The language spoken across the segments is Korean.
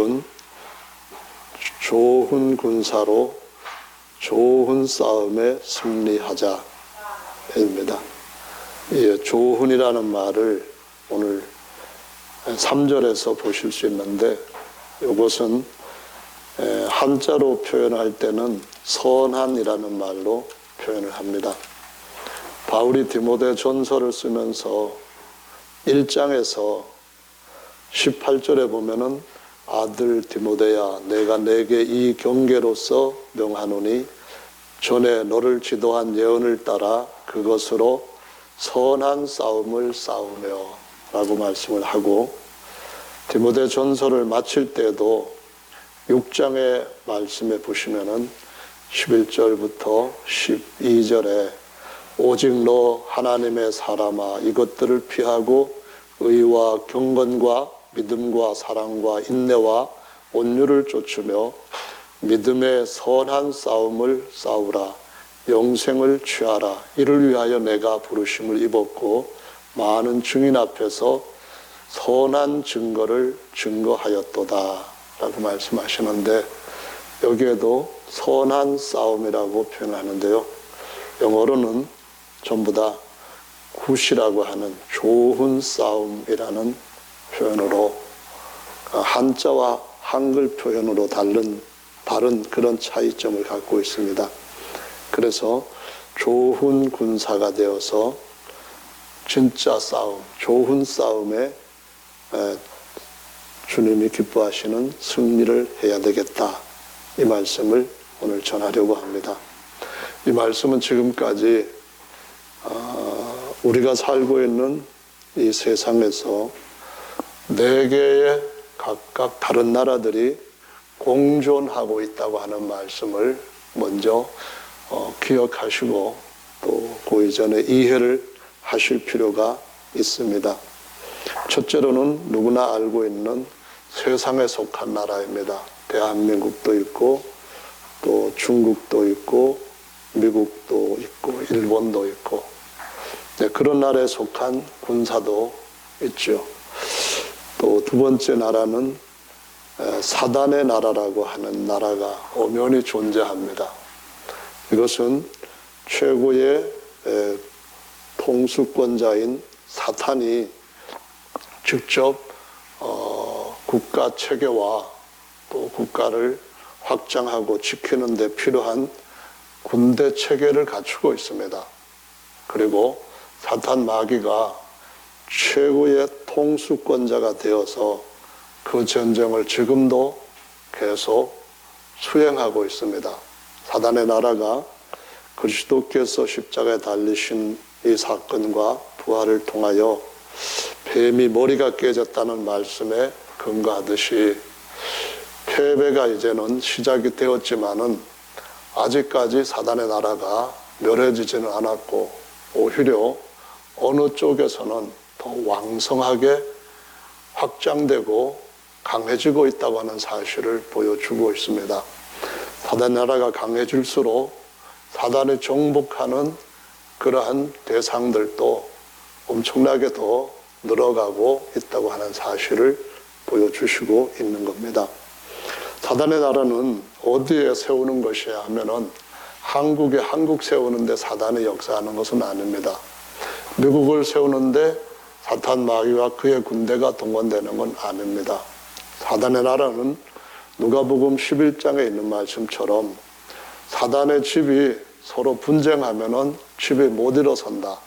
제목은 좋은 군사로 좋은 싸움에 승리하자입니다. 이 좋은이라는 말을 오늘 3절에서 보실 수 있는데, 이것은 한자로 표현할 때는 선한이라는 말로 표현을 합니다. 바울이 디모데 전서를 쓰면서 1장에서 18절에 보면은 아들 디모데야, 내가 내게 이 경계로서 명하노니 전에 너를 지도한 예언을 따라 그것으로 선한 싸움을 싸우며 라고 말씀을 하고, 디모데 전서를 마칠 때도 6장의 말씀에 보시면은 11절부터 12절에 오직 너 하나님의 사람아 이것들을 피하고 의와 경건과 믿음과 사랑과 인내와 온유를 좇으며 믿음의 선한 싸움을 싸우라. 영생을 취하라. 이를 위하여 내가 부르심을 입었고 많은 증인 앞에서 선한 증거를 증거하였도다 라고 말씀하시는데, 여기에도 선한 싸움이라고 표현하는데요, 영어로는 전부 다 굿이라고 하는 좋은 싸움이라는 표현으로, 한자와 한글 표현으로 다른 그런 차이점을 갖고 있습니다. 그래서 좋은 군사가 되어서 진짜 싸움, 좋은 싸움에 주님이 기뻐하시는 승리를 해야 되겠다, 이 말씀을 오늘 전하려고 합니다. 이 말씀은 지금까지 우리가 살고 있는 이 세상에서 4개의 각각 다른 나라들이 공존하고 있다고 하는 말씀을 먼저 기억하시고 또 그 이전에 이해를 하실 필요가 있습니다. 첫째로는 누구나 알고 있는 세상에 속한 나라입니다. 대한민국도 있고 또 중국도 있고 미국도 있고 일본도 있고, 그런 나라에 속한 군사도 있죠. 또 두 번째 나라는 사단의 나라라고 하는 나라가 엄연히 존재합니다. 이것은 최고의 통수권자인 사탄이 직접 국가 체계와 또 국가를 확장하고 지키는 데 필요한 군대 체계를 갖추고 있습니다. 그리고 사탄 마귀가 최고의 통수권자가 되어서 그 전쟁을 지금도 계속 수행하고 있습니다. 사단의 나라가 그리스도께서 십자가에 달리신 이 사건과 부활을 통하여 뱀이 머리가 깨졌다는 말씀에 근거하듯이 패배가 이제는 시작이 되었지만은 아직까지 사단의 나라가 멸해지지는 않았고, 오히려 어느 쪽에서는 더 왕성하게 확장되고 강해지고 있다고 하는 사실을 보여주고 있습니다. 사단 나라가 강해질수록 사단이 정복하는 그러한 대상들도 엄청나게 더 늘어가고 있다고 하는 사실을 보여주시고 있는 겁니다. 사단의 나라는 어디에 세우는 것이야 하면은 한국에 한국 세우는데 사단이 역사하는 것은 아닙니다. 미국을 세우는데 사탄 마귀와 그의 군대가 동원되는 건 아닙니다. 사단의 나라는 누가복음 11장에 있는 말씀처럼 사단의 집이 서로 분쟁하면은 집이 못 일어선다.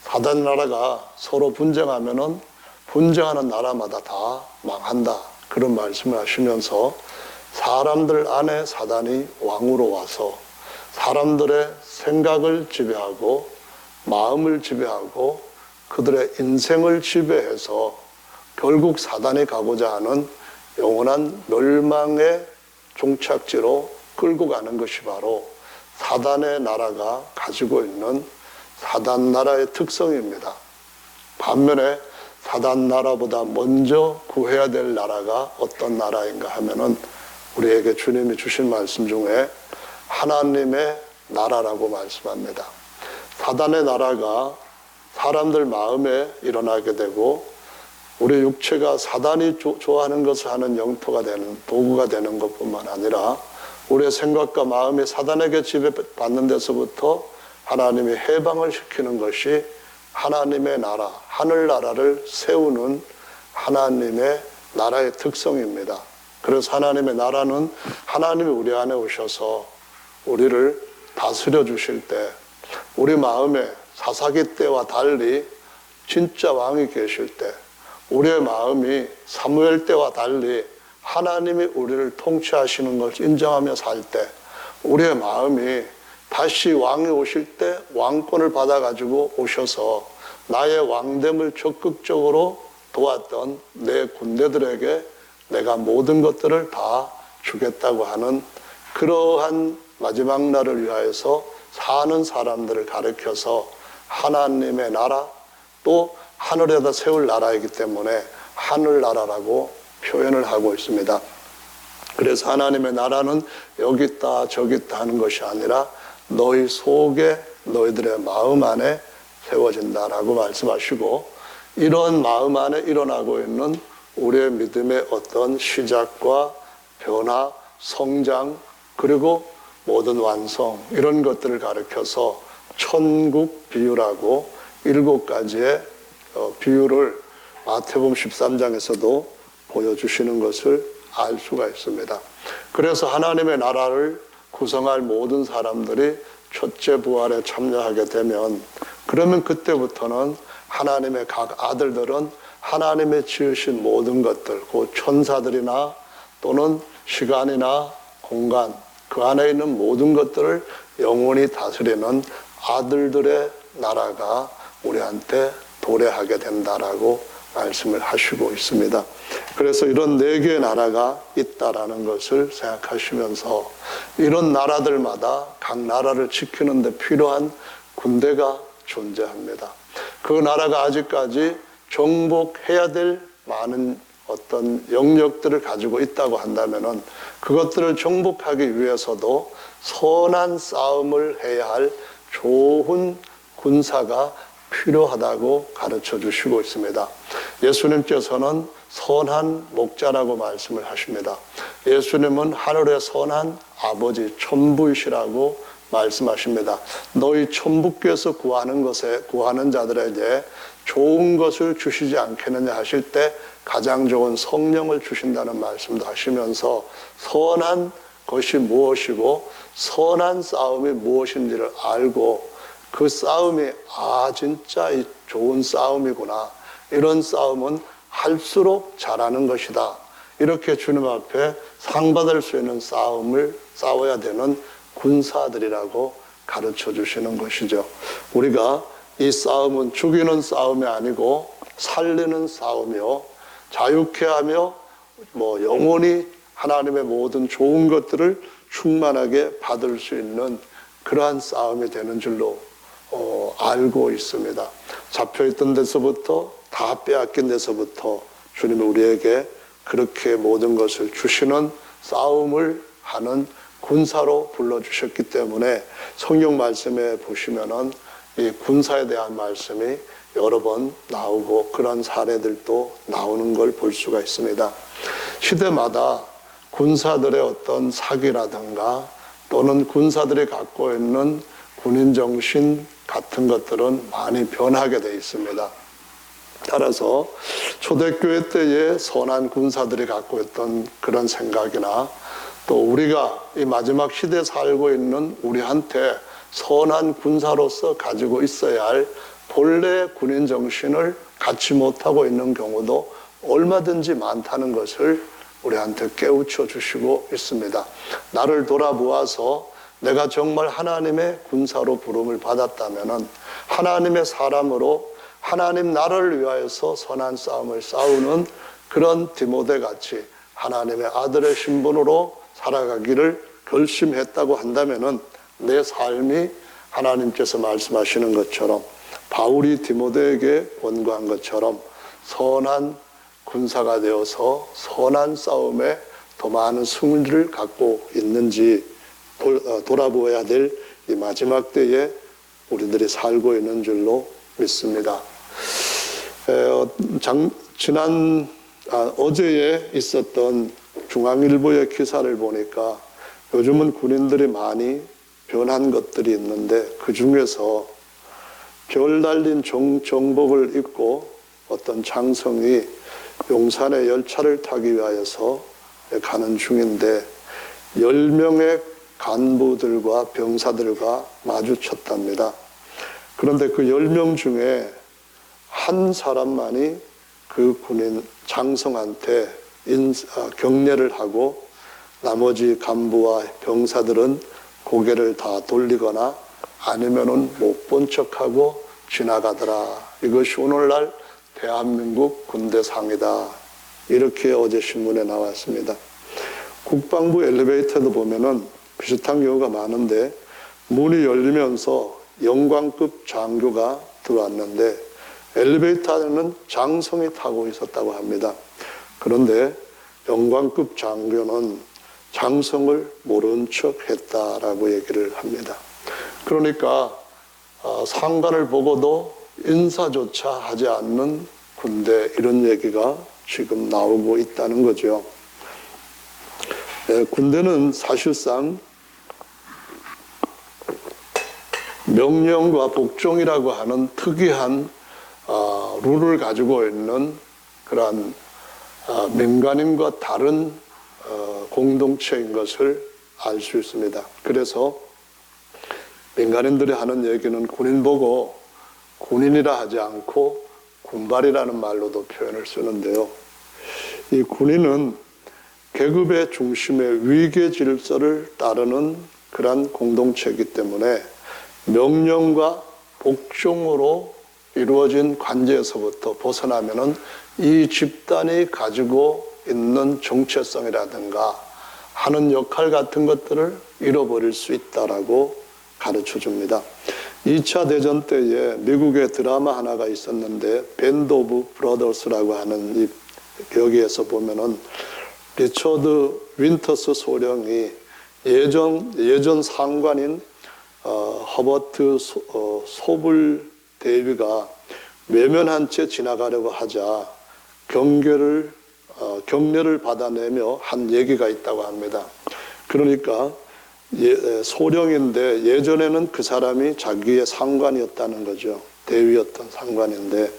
사단 나라가 서로 분쟁하면은 분쟁하는 나라마다 다 망한다. 그런 말씀을 하시면서 사람들 안에 사단이 왕으로 와서 사람들의 생각을 지배하고 마음을 지배하고 그들의 인생을 지배해서 결국 사단이 가고자 하는 영원한 멸망의 종착지로 끌고 가는 것이 바로 사단의 나라가 가지고 있는 사단 나라의 특성입니다. 반면에 사단 나라보다 먼저 구해야 될 나라가 어떤 나라인가 하면은 우리에게 주님이 주신 말씀 중에 하나님의 나라라고 말씀합니다. 사단의 나라가 사람들 마음에 일어나게 되고 우리 육체가 사단이 좋아하는 것을 하는 영토가 되는, 도구가 되는 것뿐만 아니라 우리의 생각과 마음이 사단에게 지배받는 데서부터 하나님이 해방을 시키는 것이 하나님의 나라, 하늘나라를 세우는 하나님의 나라의 특성입니다. 그래서 하나님의 나라는 하나님이 우리 안에 오셔서 우리를 다스려 주실 때, 우리 마음에 사사기 때와 달리 진짜 왕이 계실 때, 우리의 마음이 사무엘 때와 달리 하나님이 우리를 통치하시는 것을 인정하며 살 때, 우리의 마음이 다시 왕이 오실 때 왕권을 받아가지고 오셔서 나의 왕됨을 적극적으로 도왔던 내 군대들에게 내가 모든 것들을 다 주겠다고 하는 그러한 마지막 날을 위하여서 사는 사람들을 가르쳐서 하나님의 나라, 또 하늘에다 세울 나라이기 때문에 하늘나라라고 표현을 하고 있습니다. 그래서 하나님의 나라는 여기 있다 저기 있다 하는 것이 아니라 너희 속에, 너희들의 마음 안에 세워진다라고 말씀하시고, 이런 마음 안에 일어나고 있는 우리의 믿음의 어떤 시작과 변화, 성장, 그리고 모든 완성, 이런 것들을 가르쳐서 천국 비유라고 7가지의 비유를 마태복음 13장에서도 보여주시는 것을 알 수가 있습니다. 그래서 하나님의 나라를 구성할 모든 사람들이 첫째 부활에 참여하게 되면, 그러면 그때부터는 하나님의 각 아들들은 하나님의 지으신 모든 것들, 그 천사들이나 또는 시간이나 공간, 그 안에 있는 모든 것들을 영원히 다스리는 아들들의 나라가 우리한테 도래하게 된다라고 말씀을 하시고 있습니다. 그래서 이런 4개의 나라가 있다라는 것을 생각하시면서 이런 나라들마다 각 나라를 지키는 데 필요한 군대가 존재합니다. 그 나라가 아직까지 정복해야 될 많은 어떤 영역들을 가지고 있다고 한다면은 그것들을 정복하기 위해서도 선한 싸움을 해야 할 좋은 군사가 필요하다고 가르쳐 주시고 있습니다. 예수님께서는 선한 목자라고 말씀을 하십니다. 예수님은 하늘의 선한 아버지, 천부이시라고 말씀하십니다. 너희 천부께서 구하는 자들에게 좋은 것을 주시지 않겠느냐 하실 때 가장 좋은 성령을 주신다는 말씀도 하시면서 선한 것이 무엇이고 선한 싸움이 무엇인지를 알고 그 싸움이 진짜 좋은 싸움이구나, 이런 싸움은 할수록 잘하는 것이다, 이렇게 주님 앞에 상 받을 수 있는 싸움을 싸워야 되는 군사들이라고 가르쳐 주시는 것이죠. 우리가 이 싸움은 죽이는 싸움이 아니고 살리는 싸움이요, 자유케 하며 영원히 하나님의 모든 좋은 것들을 충만하게 받을 수 있는 그러한 싸움이 되는 줄로 알고 있습니다. 잡혀있던 데서부터, 다 빼앗긴 데서부터 주님이 우리에게 그렇게 모든 것을 주시는 싸움을 하는 군사로 불러주셨기 때문에 성경 말씀에 보시면은 이 군사에 대한 말씀이 여러 번 나오고 그런 사례들도 나오는 걸 볼 수가 있습니다. 시대마다 군사들의 어떤 사기라든가 또는 군사들이 갖고 있는 군인 정신 같은 것들은 많이 변하게 되어 있습니다. 따라서 초대교회 때의 선한 군사들이 갖고 있던 그런 생각이나 또 우리가 이 마지막 시대에 살고 있는 우리한테 선한 군사로서 가지고 있어야 할 본래 군인 정신을 갖지 못하고 있는 경우도 얼마든지 많다는 것을 우리한테 깨우쳐 주시고 있습니다. 나를 돌아보아서 내가 정말 하나님의 군사로 부름을 받았다면은 하나님의 사람으로 하나님 나라를 위하여서 선한 싸움을 싸우는 그런 디모데 같이 하나님의 아들의 신분으로 살아가기를 결심했다고 한다면은 내 삶이 하나님께서 말씀하시는 것처럼 바울이 디모데에게 권고한 것처럼 선한 군사가 되어서 선한 싸움에 더 많은 승리를 갖고 있는지 돌아보아야 될 이 마지막 때에 우리들이 살고 있는 줄로 믿습니다. 어제에 있었던 중앙일보의 기사를 보니까 요즘은 군인들이 많이 변한 것들이 있는데 그 중에서 별 달린 정복을 입고 어떤 장성이 용산에 열차를 타기 위하여서 가는 중인데 10명의 간부들과 병사들과 마주쳤답니다. 그런데 그 10명 중에 한 사람만이 그 군인 장성한테 경례를 하고 나머지 간부와 병사들은 고개를 다 돌리거나 아니면은 못 본 척하고 지나가더라. 이것이 오늘날 대한민국 군대상이다. 이렇게 어제 신문에 나왔습니다. 국방부 엘리베이터도 보면은 비슷한 경우가 많은데 문이 열리면서 영관급 장교가 들어왔는데 엘리베이터 안에는 장성이 타고 있었다고 합니다. 그런데 영관급 장교는 장성을 모른 척 했다라고 얘기를 합니다. 그러니까 상관을 보고도 인사조차 하지 않는 군대, 이런 얘기가 지금 나오고 있다는 거죠. 군대는 사실상 명령과 복종이라고 하는 특이한 룰을 가지고 있는 그러한 민간인과 다른 공동체인 것을 알 수 있습니다. 그래서 민간인들이 하는 얘기는 군인 보고 군인이라 하지 않고 군발이라는 말로도 표현을 쓰는데요. 이 군인은 계급의 중심의 위계 질서를 따르는 그러한 공동체이기 때문에 명령과 복종으로 이루어진 관계에서부터 벗어나면은 이 집단이 가지고 있는 정체성이라든가 하는 역할 같은 것들을 잃어버릴 수 있다라고 가르쳐 줍니다. 2차 대전 때에 미국의 드라마 하나가 있었는데 밴드 오브 브러더스라고 하는 여기에서 보면은 리처드 윈터스 소령이 예전 상관인 허버트 소불 대위가 외면한 채 지나가려고 하자 경례를 받아내며 한 얘기가 있다고 합니다. 그러니까 소령인데 예전에는 그 사람이 자기의 상관이었다는 거죠. 대위였던 상관인데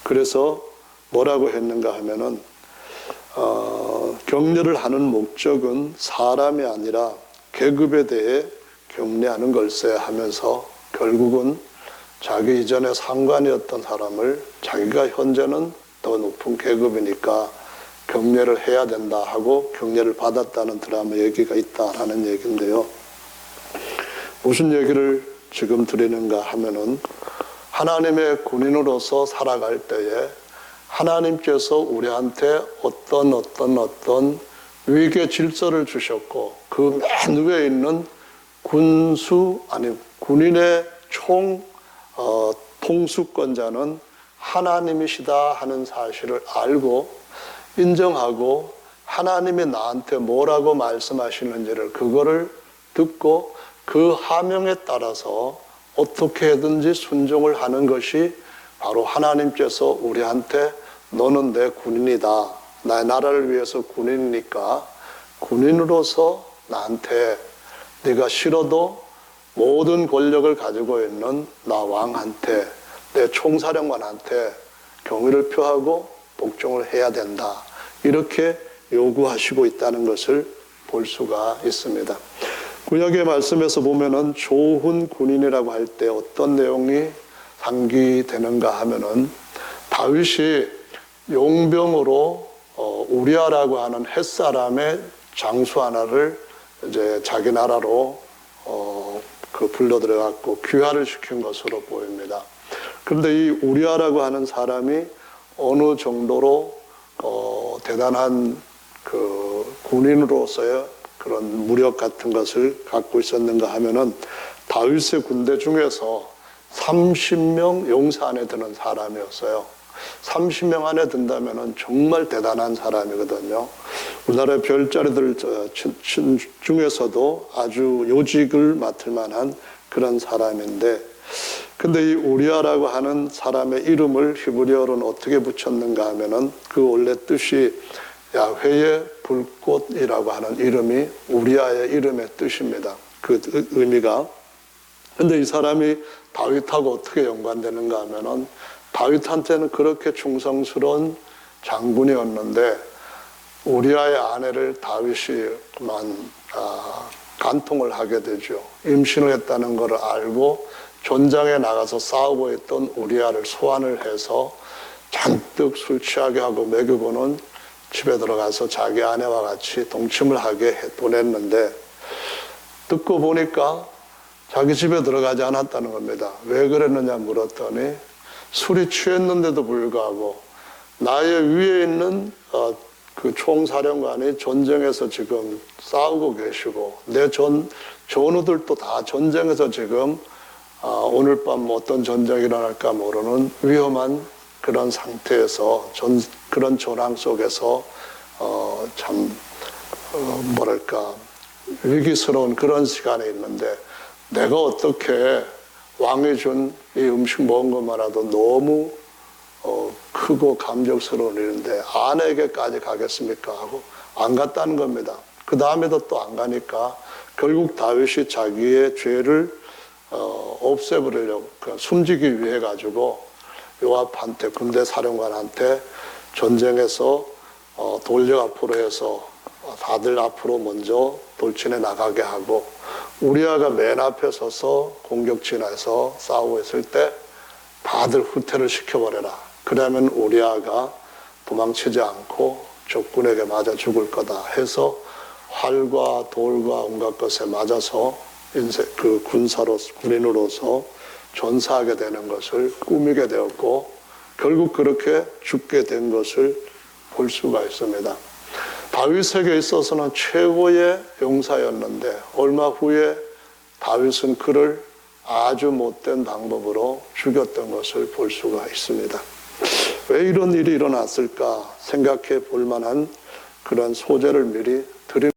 그래서 뭐라고 했는가 하면은 경례를 하는 목적은 사람이 아니라 계급에 대해 경례하는 걸세 하면서 결국은 자기 이전에 상관이었던 사람을 자기가 현재는 더 높은 계급이니까 경례를 해야 된다 하고 경례를 받았다는 드라마 얘기가 있다라는 얘기인데요. 무슨 얘기를 지금 드리는가 하면은 하나님의 군인으로서 살아갈 때에 하나님께서 우리한테 어떤 위계 질서를 주셨고 그 맨 위에 있는 군인의 통수권자는 하나님이시다 하는 사실을 알고 인정하고 하나님이 나한테 뭐라고 말씀하시는지를 그거를 듣고 그 하명에 따라서 어떻게든지 순종을 하는 것이 바로 하나님께서 우리한테 너는 내 군인이다. 나의 나라를 위해서 군인이니까 군인으로서 나한테 네가 싫어도 모든 권력을 가지고 있는 나 왕한테 내 총사령관한테 경의를 표하고 복종을 해야 된다. 이렇게 요구하시고 있다는 것을 볼 수가 있습니다. 구약의 말씀에서 보면은 좋은 군인이라고 할 때 어떤 내용이 상기되는가 하면은 다윗이 용병으로 우리아라고 하는 햇사람의 장수 하나를 이제 자기 나라로 불러 들어갔고 귀화를 시킨 것으로 보입니다. 그런데 이 우리아라고 하는 사람이 어느 정도로 대단한 그 군인으로서의 그런 무력 같은 것을 갖고 있었는가 하면은 다윗의 군대 중에서 30명 용사 안에 드는 사람이었어요. 30명 안에 든다면은 정말 대단한 사람이거든요. 우리나라의 별자리들 중에서도 아주 요직을 맡을 만한 그런 사람인데 근데 이 우리아라고 하는 사람의 이름을 히브리어로는 어떻게 붙였는가 하면은 그 원래 뜻이 야훼의 불꽃이라고 하는 이름이 우리아의 이름의 뜻입니다. 그 의미가. 근데 이 사람이 다윗하고 어떻게 연관되는가 하면은 다윗한테는 그렇게 충성스러운 장군이었는데 우리아의 아내를 다윗이 간통을 하게 되죠. 임신을 했다는 것을 알고 전장에 나가서 싸우고 있던 우리아를 소환을 해서 잔뜩 술 취하게 하고 먹이고는 집에 들어가서 자기 아내와 같이 동침을 하게 보냈는데 듣고 보니까 자기 집에 들어가지 않았다는 겁니다. 왜 그랬느냐 물었더니 술이 취했는데도 불구하고 나의 위에 있는 그 총사령관이 전쟁에서 지금 싸우고 계시고 내 전우들도 다 전쟁에서 지금 오늘 밤 어떤 전쟁이 일어날까 모르는 위험한 그런 상태에서 그런 전황 속에서 참 뭐랄까 위기스러운 그런 시간에 있는데 내가 어떻게 왕이 준 이 음식 먹은 것만으로도 너무 크고 감격스러운 일인데 아내에게까지 가겠습니까 하고 안 갔다는 겁니다. 그 다음에도 또 안 가니까 결국 다윗이 자기의 죄를 없애버리려고 숨지기 위해 가지고 요압한테 군대 사령관한테 전쟁에서 돌려 앞으로 해서 다들 앞으로 먼저 돌진해 나가게 하고 우리아가 맨 앞에 서서 공격진에서 싸우고 있을 때 다들 후퇴를 시켜버려라. 그러면 우리아가 도망치지 않고 적군에게 맞아 죽을 거다 해서 활과 돌과 온갖 것에 맞아서 그 군인으로서 전사하게 되는 것을 꾸미게 되었고 결국 그렇게 죽게 된 것을 볼 수가 있습니다. 다윗에게 있어서는 최고의 용사였는데 얼마 후에 다윗은 그를 아주 못된 방법으로 죽였던 것을 볼 수가 있습니다. 왜 이런 일이 일어났을까 생각해 볼 만한 그런 소재를 미리 드립니다.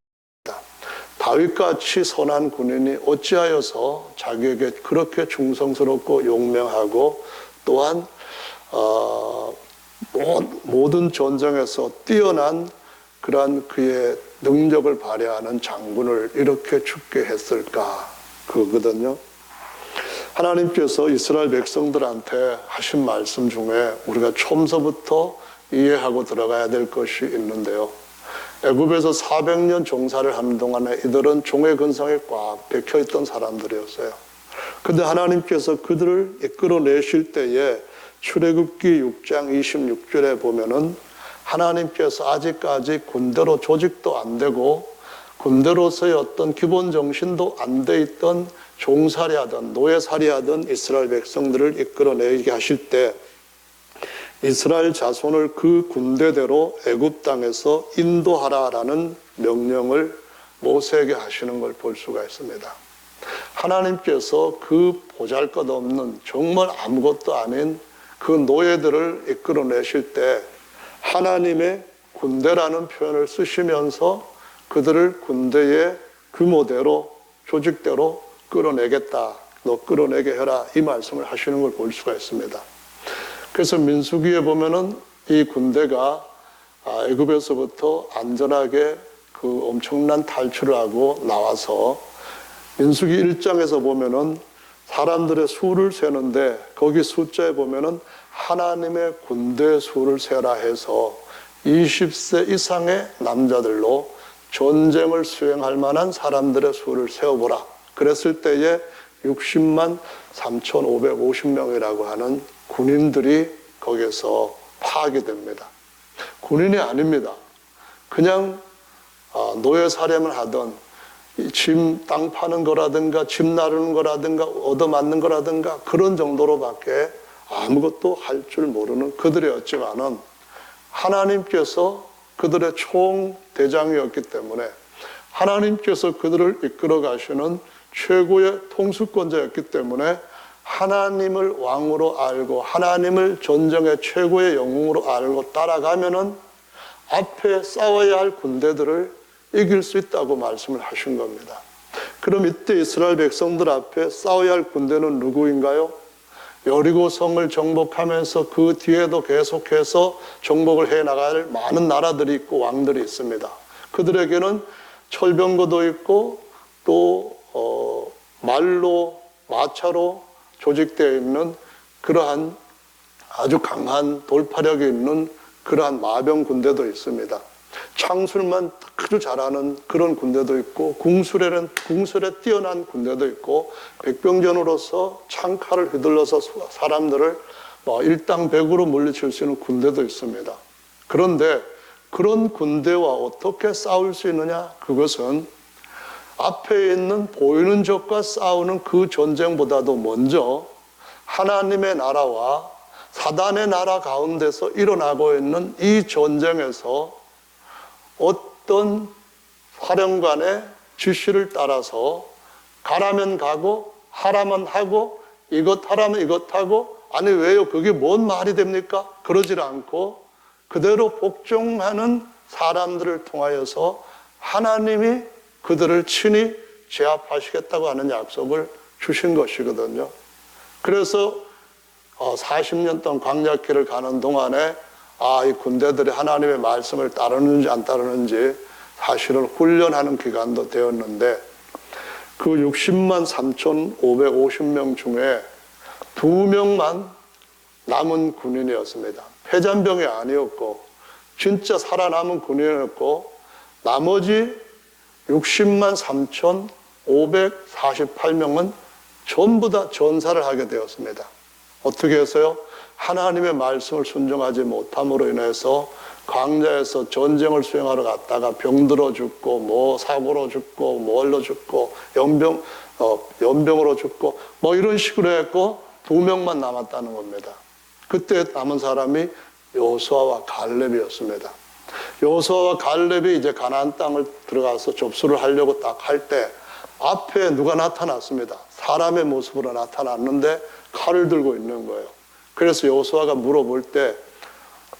다윗같이 선한 군인이 어찌하여서 자기에게 그렇게 충성스럽고 용맹하고 또한 모든 전쟁에서 뛰어난 그러한 그의 능력을 발휘하는 장군을 이렇게 죽게 했을까 그거거든요. 하나님께서 이스라엘 백성들한테 하신 말씀 중에 우리가 처음서부터 이해하고 들어가야 될 것이 있는데요. 애굽에서 400년 종사를 하는 동안에 이들은 종의 근성에 꽉 박혀있던 사람들이었어요. 그런데 하나님께서 그들을 이끌어내실 때에 출애굽기 6장 26절에 보면은 하나님께서 아직까지 군대로 조직도 안 되고 군대로서의 어떤 기본 정신도 안 돼 있던 종살이 하던 노예살이 하던 이스라엘 백성들을 이끌어내게 하실 때 이스라엘 자손을 그 군대대로 애굽 땅에서 인도하라라는 명령을 모세에게 하시는 걸 볼 수가 있습니다. 하나님께서 그 보잘것없는 정말 아무것도 아닌 그 노예들을 이끌어내실 때 하나님의 군대라는 표현을 쓰시면서 그들을 군대의 규모대로 조직대로 끌어내겠다. 너 끌어내게 해라. 이 말씀을 하시는 걸 볼 수가 있습니다. 그래서 민수기에 보면은 이 군대가 애굽에서부터 안전하게 그 엄청난 탈출을 하고 나와서 민수기 1장에서 보면은 사람들의 수를 세는데 거기 숫자에 보면은 하나님의 군대 수를 세라 해서 20세 이상의 남자들로 전쟁을 수행할 만한 사람들의 수를 세어보라. 그랬을 때에 60만 3,550명이라고 하는 군인들이 거기서 파악이 됩니다. 군인이 아닙니다. 그냥 노예 살해만 하던 짐 땅 파는 거라든가 집 나르는 거라든가 얻어맞는 거라든가 그런 정도로밖에 아무것도 할 줄 모르는 그들이었지만은 하나님께서 그들의 총대장이었기 때문에 하나님께서 그들을 이끌어 가시는 최고의 통수권자였기 때문에 하나님을 왕으로 알고 하나님을 전쟁의 최고의 영웅으로 알고 따라가면은 앞에 싸워야 할 군대들을 이길 수 있다고 말씀을 하신 겁니다. 그럼 이때 이스라엘 백성들 앞에 싸워야 할 군대는 누구인가요? 여리고성을 정복하면서 그 뒤에도 계속해서 정복을 해나갈 많은 나라들이 있고 왕들이 있습니다. 그들에게는 철병거도 있고 또 말로 마차로 조직되어 있는 그러한 아주 강한 돌파력이 있는 그러한 마병 군대도 있습니다. 창술만 아주 잘하는 그런 군대도 있고 궁술에 뛰어난 군대도 있고 백병전으로서 창칼을 휘둘러서 사람들을 일당백으로 물리칠 수 있는 군대도 있습니다. 그런데 그런 군대와 어떻게 싸울 수 있느냐? 그것은 앞에 있는 보이는 적과 싸우는 그 전쟁보다도 먼저 하나님의 나라와 사단의 나라 가운데서 일어나고 있는 이 전쟁에서 어떤 사령관의 지시를 따라서 가라면 가고 하라면 하고 이것 하라면 이것 하고 아니 왜요? 그게 뭔 말이 됩니까? 그러질 않고 그대로 복종하는 사람들을 통하여서 하나님이 그들을 친히 제압하시겠다고 하는 약속을 주신 것이거든요. 그래서 40년 동안 광야길을 가는 동안에 이 군대들이 하나님의 말씀을 따르는지 안 따르는지 사실은 훈련하는 기간도 되었는데 그 60만 3,550명 중에 2명만 남은 군인이었습니다. 패잔병이 아니었고 진짜 살아남은 군인이었고 나머지 60만 3,548명은 전부 다 전사를 하게 되었습니다. 어떻게 해서요? 하나님의 말씀을 순종하지 못함으로 인해서 광야에서 전쟁을 수행하러 갔다가 병들어 죽고 사고로 죽고 뭘로 죽고 연병으로 죽고 이런 식으로 했고 2명만 남았다는 겁니다. 그때 남은 사람이 여호수아와 갈렙이었습니다. 여호수아와 갈렙이 이제 가나안 땅을 들어가서 접수를 하려고 딱 할 때 앞에 누가 나타났습니다. 사람의 모습으로 나타났는데 칼을 들고 있는 거예요. 그래서 여호수아가 물어볼 때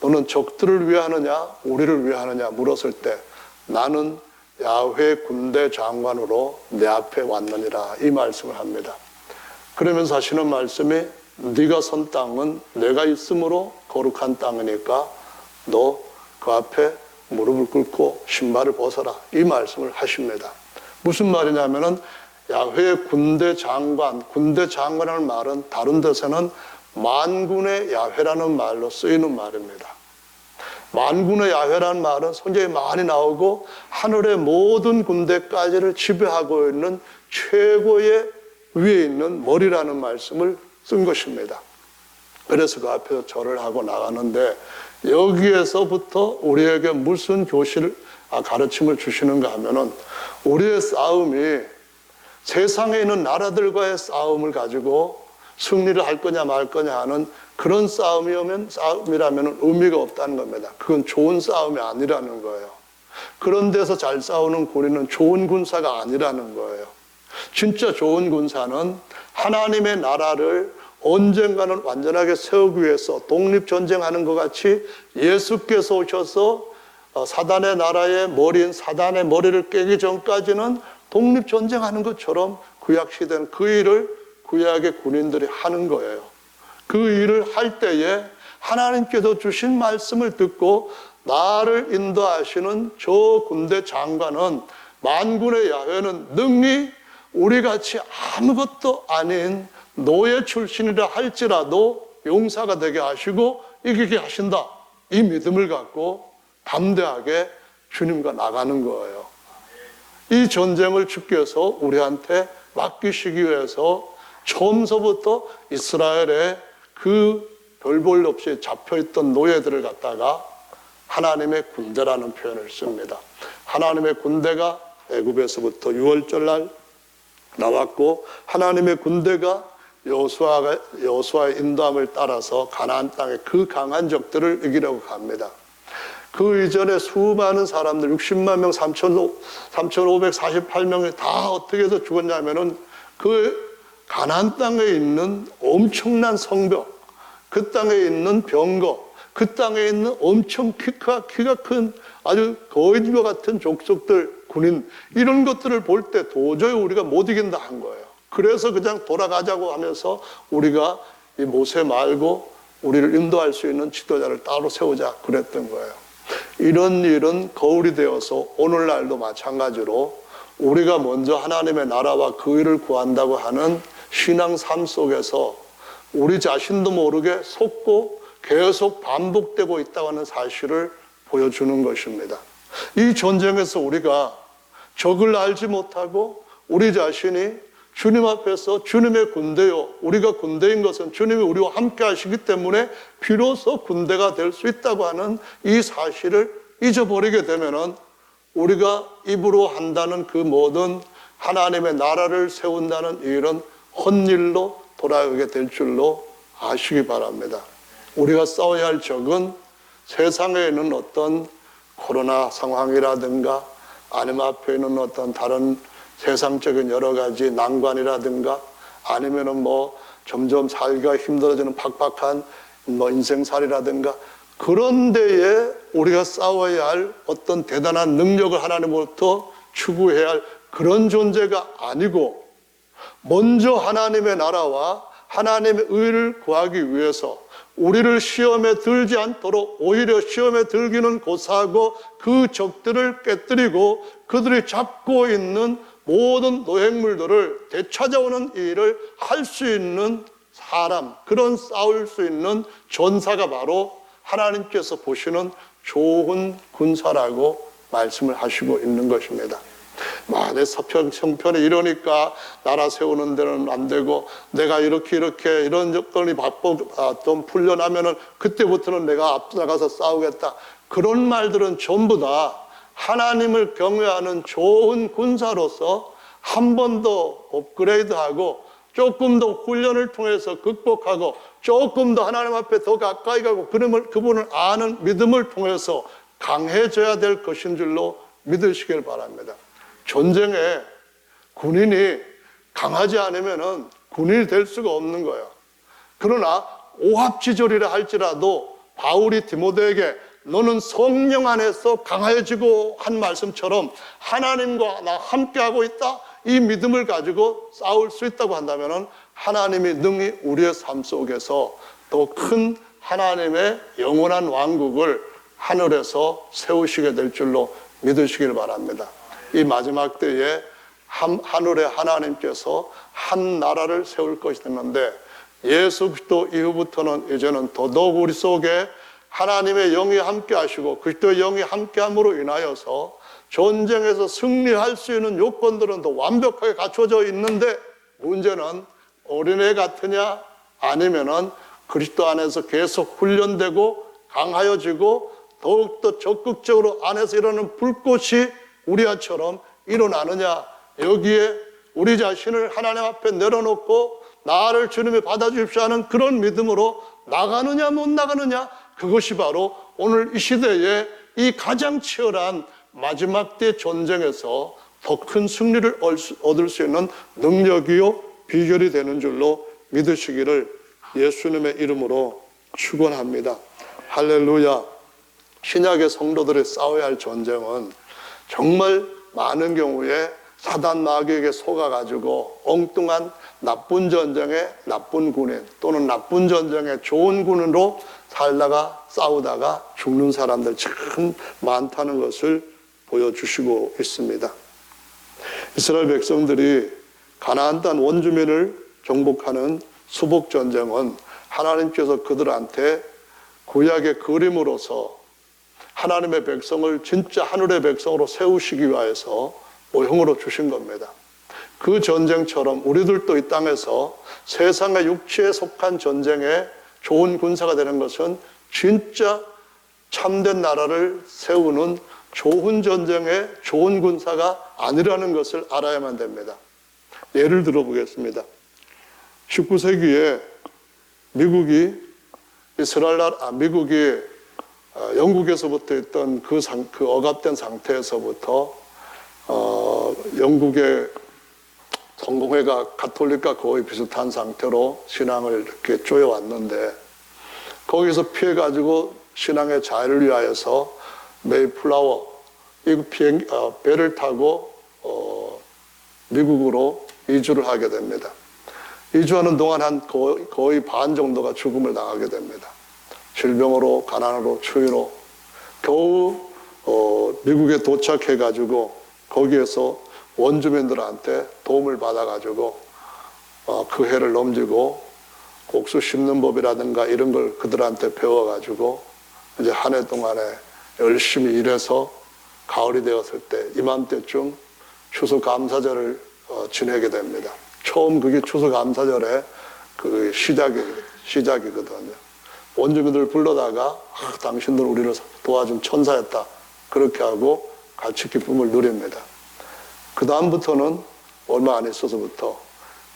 너는 적들을 위하느냐 우리를 위하느냐 물었을 때 나는 야훼 군대 장관으로 내 앞에 왔느니라 이 말씀을 합니다. 그러면서 하시는 말씀이 네가 선 땅은 내가 있으므로 거룩한 땅이니까 너 그 앞에 무릎을 꿇고 신발을 벗어라 이 말씀을 하십니다. 무슨 말이냐면은 야훼 군대 장관이라는 말은 다른 데서는 만군의 야훼라는 말로 쓰이는 말입니다. 만군의 야훼라는 말은 성경에 많이 나오고 하늘의 모든 군대까지를 지배하고 있는 최고의 위에 있는 머리라는 말씀을 쓴 것입니다. 그래서 그 앞에서 절을 하고 나가는데 여기에서부터 우리에게 무슨 가르침을 주시는가 하면은 우리의 싸움이 세상에 있는 나라들과의 싸움을 가지고 승리를 할 거냐 말 거냐 하는 그런 싸움이라면 의미가 없다는 겁니다. 그건 좋은 싸움이 아니라는 거예요. 그런 데서 잘 싸우는 군인은 좋은 군사가 아니라는 거예요. 진짜 좋은 군사는 하나님의 나라를 언젠가는 완전하게 세우기 위해서 독립전쟁하는 것 같이 예수께서 오셔서 사단의 나라의 머리인 사단의 머리를 깨기 전까지는 독립전쟁하는 것처럼 구약시대는 그 일을 구약의 군인들이 하는 거예요. 그 일을 할 때에 하나님께서 주신 말씀을 듣고 나를 인도하시는 저 군대 장관은 만군의 야훼는 능히 우리같이 아무것도 아닌 노예 출신이라 할지라도 용사가 되게 하시고 이기게 하신다. 이 믿음을 갖고 담대하게 주님과 나가는 거예요. 이 전쟁을 주께서 우리한테 맡기시기 위해서 처음서부터 이스라엘의 그 별 볼 없이 잡혀있던 노예들을 갖다가 하나님의 군대라는 표현을 씁니다. 하나님의 군대가 애굽에서부터 6월절 날 나왔고 하나님의 군대가 여호수아의 인도함을 따라서 가나안 땅의 그 강한 적들을 이기려고 갑니다. 그 이전에 수많은 사람들 60만 명 3,548명이 다 어떻게 해서 죽었냐면은 그 가나안 땅에 있는 엄청난 성벽, 그 땅에 있는 병거, 그 땅에 있는 엄청 키가 큰 아주 거인과 같은 족속들, 군인 이런 것들을 볼 때 도저히 우리가 못 이긴다 한 거예요. 그래서 그냥 돌아가자고 하면서 우리가 이 모세 말고 우리를 인도할 수 있는 지도자를 따로 세우자 그랬던 거예요. 이런 일은 거울이 되어서 오늘날도 마찬가지로 우리가 먼저 하나님의 나라와 그 일을 구한다고 하는 신앙 삶 속에서 우리 자신도 모르게 속고 계속 반복되고 있다고 하는 사실을 보여주는 것입니다. 이 전쟁에서 우리가 적을 알지 못하고 우리 자신이 주님 앞에서 주님의 군대요, 우리가 군대인 것은 주님이 우리와 함께 하시기 때문에 비로소 군대가 될 수 있다고 하는 이 사실을 잊어버리게 되면은 우리가 입으로 한다는 그 모든 하나님의 나라를 세운다는 일은 헛일로 돌아가게 될 줄로 아시기 바랍니다. 우리가 싸워야 할 적은 세상에 있는 어떤 코로나 상황이라든가 아니면 앞에 있는 어떤 다른 세상적인 여러 가지 난관이라든가 아니면은 점점 살기가 힘들어지는 팍팍한 인생살이라든가 그런 데에 우리가 싸워야 할 어떤 대단한 능력을 하나님으로부터 추구해야 할 그런 존재가 아니고 먼저 하나님의 나라와 하나님의 의를 구하기 위해서 우리를 시험에 들지 않도록 오히려 시험에 들기는 고사하고 그 적들을 깨뜨리고 그들이 잡고 있는 모든 노획물들을 되찾아오는 일을 할 수 있는 사람, 그런 싸울 수 있는 전사가 바로 하나님께서 보시는 좋은 군사라고 말씀을 하시고 있는 것입니다. 내 형편이 이러니까 나라 세우는 데는 안 되고 내가 이렇게 이런 조건이 좀 풀려나면은 그때부터는 내가 앞서나가서 싸우겠다. 그런 말들은 전부 다 하나님을 경외하는 좋은 군사로서 한 번 더 업그레이드하고 조금 더 훈련을 통해서 극복하고 조금 더 하나님 앞에 더 가까이 가고 그분을 아는 믿음을 통해서 강해져야 될 것인 줄로 믿으시길 바랍니다. 전쟁에 군인이 강하지 않으면 군인이 될 수가 없는 거예요. 그러나 오합지졸이라 할지라도 바울이 디모데에게 너는 성령 안에서 강해지고 한 말씀처럼 하나님과 나 함께하고 있다, 이 믿음을 가지고 싸울 수 있다고 한다면 하나님이 능히 우리의 삶 속에서 더 큰 하나님의 영원한 왕국을 하늘에서 세우시게 될 줄로 믿으시길 바랍니다. 이 마지막 때에 하늘의 하나님께서 한 나라를 세울 것이 됐는데 예수 그리스도 이후부터는 이제는 더더욱 우리 속에 하나님의 영이 함께 하시고 그리스도의 영이 함께함으로 인하여서 전쟁에서 승리할 수 있는 요건들은 더 완벽하게 갖춰져 있는데 문제는 어린애 같으냐 아니면은 그리스도 안에서 계속 훈련되고 강하여지고 더욱더 적극적으로 안에서 일어나는 불꽃이 우리아처럼 일어나느냐, 여기에 우리 자신을 하나님 앞에 내려놓고 나를 주님이 받아주십시오 하는 그런 믿음으로 나가느냐 못 나가느냐, 그것이 바로 오늘 이 시대에 이 가장 치열한 마지막 때 전쟁에서 더 큰 승리를 얻을 수 있는 능력이요 비결이 되는 줄로 믿으시기를 예수님의 이름으로 축원합니다. 할렐루야. 신약의 성도들이 싸워야 할 전쟁은 정말 많은 경우에 사단 마귀에게 속아가지고 엉뚱한 나쁜 전쟁의 나쁜 군인 또는 나쁜 전쟁의 좋은 군인으로 살다가 싸우다가 죽는 사람들 참 많다는 것을 보여주시고 있습니다. 이스라엘 백성들이 가나안 땅 원주민을 정복하는 수복전쟁은 하나님께서 그들한테 구약의 그림으로서 하나님의 백성을 진짜 하늘의 백성으로 세우시기 위해서 모형으로 주신 겁니다. 그 전쟁처럼 우리들도 이 땅에서 세상의 육체에 속한 전쟁에 좋은 군사가 되는 것은 진짜 참된 나라를 세우는 좋은 전쟁의 좋은 군사가 아니라는 것을 알아야만 됩니다. 예를 들어 보겠습니다. 19세기에 미국이 영국에서부터 있던 그 억압된 상태에서부터 영국의 성공회가 가톨릭과 거의 비슷한 상태로 신앙을 이렇게 쪼여왔는데 거기서 피해가지고 신앙의 자유를 위하여서 메이플라워 배를 타고 미국으로 이주를 하게 됩니다. 이주하는 동안 거의 반 정도가 죽음을 당하게 됩니다. 질병으로, 가난으로, 추위로. 겨우 미국에 도착해가지고 거기에서 원주민들한테 도움을 받아가지고 그 해를 넘기고 옥수 심는 법이라든가 이런 걸 그들한테 배워가지고 이제 한 해 동안에 열심히 일해서 가을이 되었을 때 이맘때쯤 추수감사절을 지내게 됩니다. 처음 그게 추수감사절의 그 시작이거든요. 원주민들 불러다가 당신들 우리를 도와준 천사였다. 그렇게 하고 같이 기쁨을 누립니다. 그 다음부터는 얼마 안 있어서부터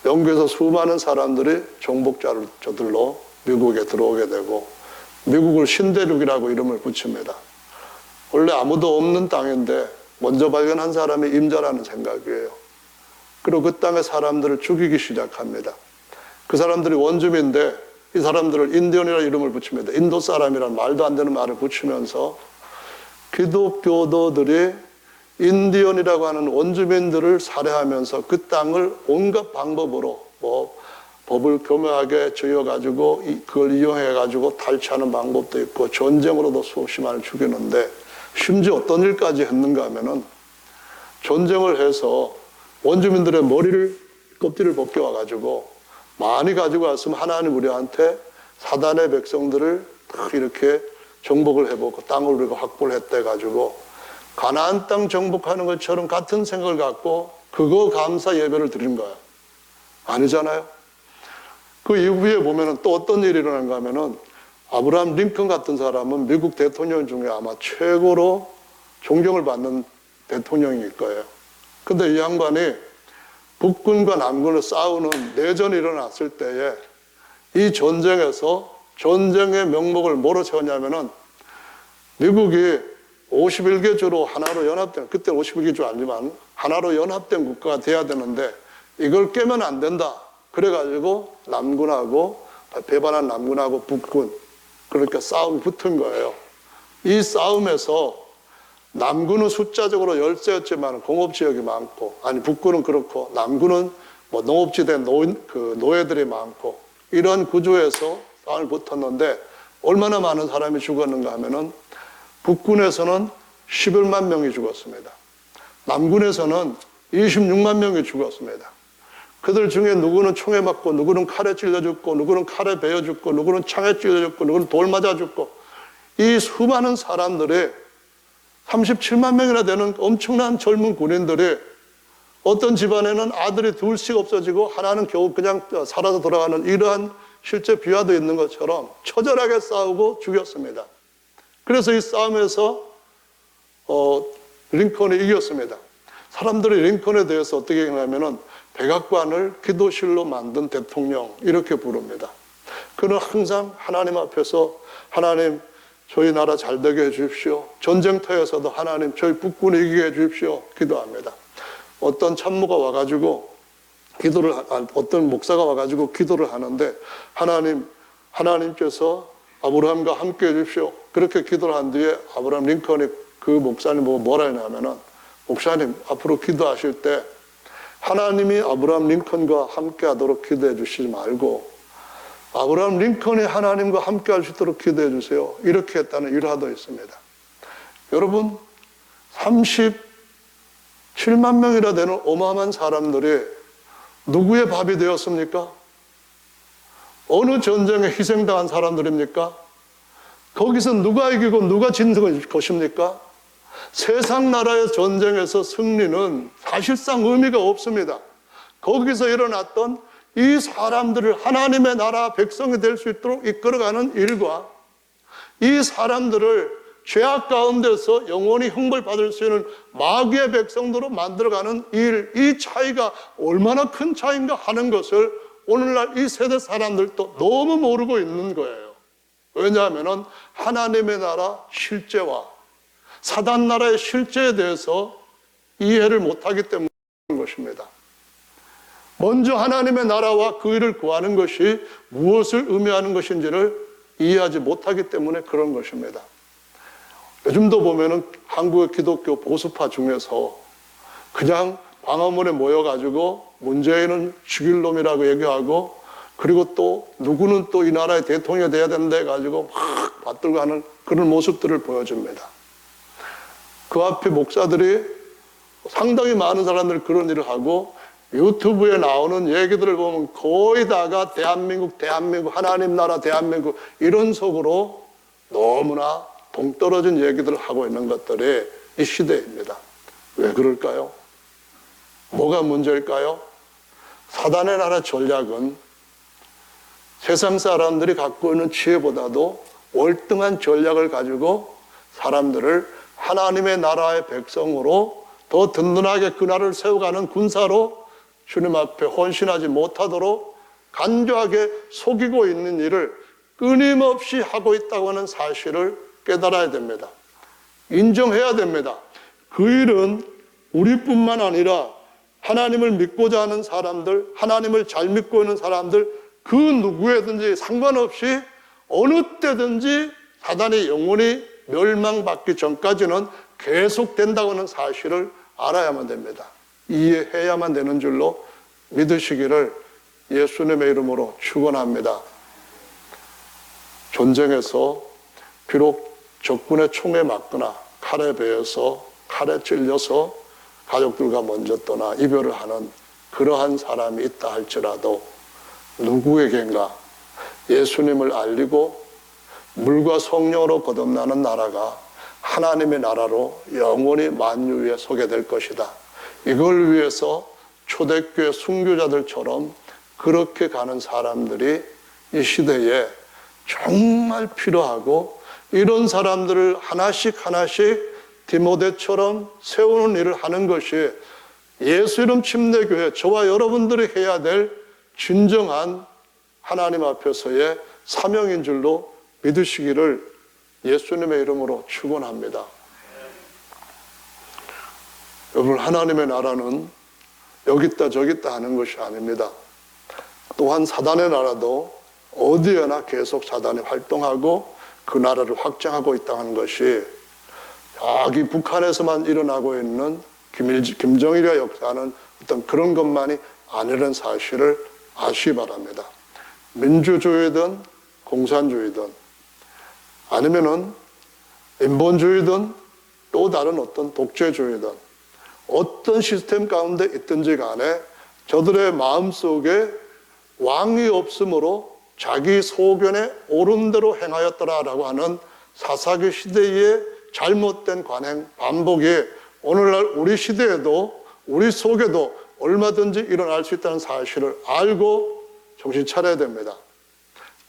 영국에서 수많은 사람들이 정복자들로 미국에 들어오게 되고 미국을 신대륙이라고 이름을 붙입니다. 원래 아무도 없는 땅인데 먼저 발견한 사람이 임자라는 생각이에요. 그리고 그 땅의 사람들을 죽이기 시작합니다. 그 사람들이 원주민인데 이 사람들을 인디언이라는 이름을 붙입니다. 인도 사람이라는 말도 안 되는 말을 붙이면서 기독교도들이 인디언이라고 하는 원주민들을 살해하면서 그 땅을 온갖 방법으로 법을 교묘하게 지어가지고 그걸 이용해가지고 탈취하는 방법도 있고 전쟁으로도 수없이만을 죽이는데 심지어 어떤 일까지 했는가 하면은 전쟁을 해서 원주민들의 껍질을 벗겨와가지고 많이 가지고 왔으면 하나님 우리한테 사단의 백성들을 딱 이렇게 정복을 해보고 땅을 우리가 확보를 했대 가지고 가나안 땅 정복하는 것처럼 같은 생각을 갖고 그거 감사 예배를 드린 거야. 아니잖아요. 그 이후에 보면은 또 어떤 일이 일어난가 하면은 아브라함 링컨 같은 사람은 미국 대통령 중에 아마 최고로 존경을 받는 대통령일 거예요. 근데 이 양반이 북군과 남군을 싸우는 내전이 일어났을 때에 이 전쟁에서 전쟁의 명목을 뭐로 세웠냐면은 미국이 51개 주로 하나로 연합된, 그때 51개 주 아니지만 하나로 연합된 국가가 돼야 되는데 이걸 깨면 안 된다. 그래가지고 남군하고 배반한 남군하고 북군 그러니까 싸움이 붙은 거예요. 이 싸움에서 남군은 숫자적으로 열세였지만 공업지역이 많고, 아니 북군은 그렇고 남군은 뭐 농업지대 노예들이 많고 이런 구조에서 싸움을 붙었는데 얼마나 많은 사람이 죽었는가 하면은 북군에서는 11만 명이 죽었습니다. 남군에서는 26만 명이 죽었습니다. 그들 중에 누구는 총에 맞고 누구는 칼에 찔려 죽고 누구는 칼에 베어 죽고 누구는 창에 찔려 죽고 누구는 돌 맞아 죽고 이 수많은 사람들이 37만 명이나 되는 엄청난 젊은 군인들이 어떤 집안에는 아들이 둘씩 없어지고 하나는 겨우 그냥 살아서 돌아가는 이러한 실제 비화도 있는 것처럼 처절하게 싸우고 죽였습니다. 그래서 이 싸움에서 링컨이 이겼습니다. 사람들이 링컨에 대해서 어떻게 얘기하냐면은 백악관을 기도실로 만든 대통령 이렇게 부릅니다. 그는 항상 하나님 앞에서 하나님 저희 나라 잘 되게 해주십시오. 전쟁터에서도 하나님 저희 북군을 이기게 해주십시오. 기도합니다. 어떤 참모가 와가지고 어떤 목사가 와가지고 기도를 하는데 하나님께서 아브라함과 함께 해주십시오. 그렇게 기도를 한 뒤에 아브라함 링컨이 그 목사님 보고 뭐라 했냐면은 목사님 앞으로 기도하실 때 하나님이 아브라함 링컨과 함께 하도록 기도해 주시지 말고 아브라함 링컨이 하나님과 함께 할 수 있도록 기도해 주세요. 이렇게 했다는 일화도 있습니다. 여러분 37만 명이나 되는 어마어마한 사람들이 누구의 밥이 되었습니까? 어느 전쟁에 희생당한 사람들입니까? 거기서 누가 이기고 누가 진 것입니까? 세상 나라의 전쟁에서 승리는 사실상 의미가 없습니다. 거기서 일어났던 이 사람들을 하나님의 나라 백성이 될 수 있도록 이끌어가는 일과 이 사람들을 죄악 가운데서 영원히 형벌받을 수 있는 마귀의 백성으로 만들어가는 일, 이 차이가 얼마나 큰 차이인가 하는 것을 오늘날 이 세대 사람들도 너무 모르고 있는 거예요. 왜냐하면 하나님의 나라 실제와 사단 나라의 실제에 대해서 이해를 못하기 때문인 것입니다. 먼저 하나님의 나라와 그 일을 구하는 것이 무엇을 의미하는 것인지를 이해하지 못하기 때문에 그런 것입니다. 요즘도 보면은 한국의 기독교 보수파 중에서 그냥 광화문에 모여가지고 문재인은 죽일 놈이라고 얘기하고 그리고 또 누구는 또 이 나라의 대통령이 돼야 된다 해가지고 막 받들고 하는 그런 모습들을 보여줍니다. 그 앞에 목사들이 상당히 많은 사람들이 그런 일을 하고 유튜브에 나오는 얘기들을 보면 거의 다가 대한민국, 하나님 나라 대한민국 이런 속으로 너무나 동떨어진 얘기들을 하고 있는 것들이 이 시대입니다. 왜 그럴까요? 뭐가 문제일까요? 사단의 나라 전략은 세상 사람들이 갖고 있는 지혜보다도 월등한 전략을 가지고 사람들을 하나님의 나라의 백성으로 더 든든하게 그 나라를 세워가는 군사로 주님 앞에 헌신하지 못하도록 간교하게 속이고 있는 일을 끊임없이 하고 있다고 하는 사실을 깨달아야 됩니다. 인정해야 됩니다. 그 일은 우리뿐만 아니라 하나님을 믿고자 하는 사람들, 하나님을 잘 믿고 있는 사람들 그 누구에든지 상관없이 어느 때든지 사단의 영혼이 멸망받기 전까지는 계속된다고 하는 사실을 알아야만 됩니다. 이해해야만 되는 줄로 믿으시기를 예수님의 이름으로 축원합니다. 전쟁에서 비록 적군의 총에 맞거나 칼에 베어서 칼에 찔려서 가족들과 먼저 떠나 이별을 하는 그러한 사람이 있다 할지라도 누구에겐가 예수님을 알리고 물과 성령으로 거듭나는 나라가 하나님의 나라로 영원히 만유에 서게 될 것이다. 이걸 위해서 초대교회 순교자들처럼 그렇게 가는 사람들이 이 시대에 정말 필요하고 이런 사람들을 하나씩 디모데처럼 세우는 일을 하는 것이 예수 이름 침례교회 저와 여러분들이 해야 될 진정한 하나님 앞에서의 사명인 줄로 믿으시기를 예수님의 이름으로 축원합니다. 여러분, 하나님의 나라는 여기 있다 저기 있다 하는 것이 아닙니다. 또한 사단의 나라도 어디에나 계속 사단이 활동하고 그 나라를 확장하고 있다는 것이 여기 북한에서만 일어나고 있는 김정일이 역사하는 어떤 그런 것만이 아니라는 사실을 아시기 바랍니다. 민주주의든 공산주의든 아니면은 인본주의든 또 다른 어떤 독재주의든 어떤 시스템 가운데 있든지 간에 저들의 마음속에 왕이 없으므로 자기 소견에 옳은 대로 행하였더라라고 하는 사사기 시대의 잘못된 관행 반복이 오늘날 우리 시대에도 우리 속에도 얼마든지 일어날 수 있다는 사실을 알고 정신 차려야 됩니다.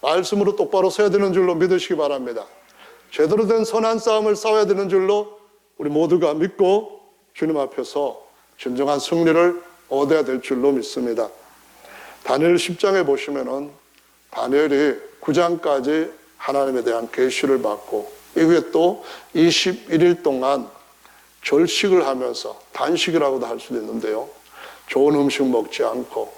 말씀으로 똑바로 서야 되는 줄로 믿으시기 바랍니다. 제대로 된 선한 싸움을 싸워야 되는 줄로 우리 모두가 믿고 주님 앞에서 진정한 승리를 얻어야 될 줄로 믿습니다. 다니엘 10장에 보시면은 다니엘이 9장까지 하나님에 대한 계시를 받고 이후에 또 21일 동안 절식을 하면서 단식이라고도 할 수도 있는데요. 좋은 음식 먹지 않고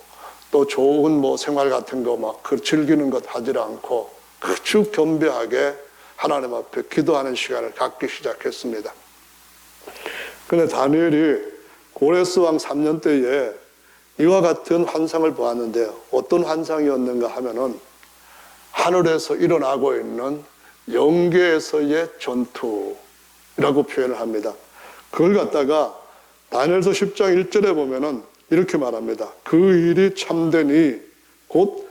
또 좋은 생활 같은 거 막 즐기는 것 하지 않고 아주 겸비하게 하나님 앞에 기도하는 시간을 갖기 시작했습니다. 그런데 다니엘이 고레스 왕 3년 때에 이와 같은 환상을 보았는데 어떤 환상이었는가 하면은 하늘에서 일어나고 있는 영계에서의 전투라고 표현을 합니다. 그걸 갖다가 다니엘서 10장 1절에 보면은 이렇게 말합니다. 그 일이 참되니 곧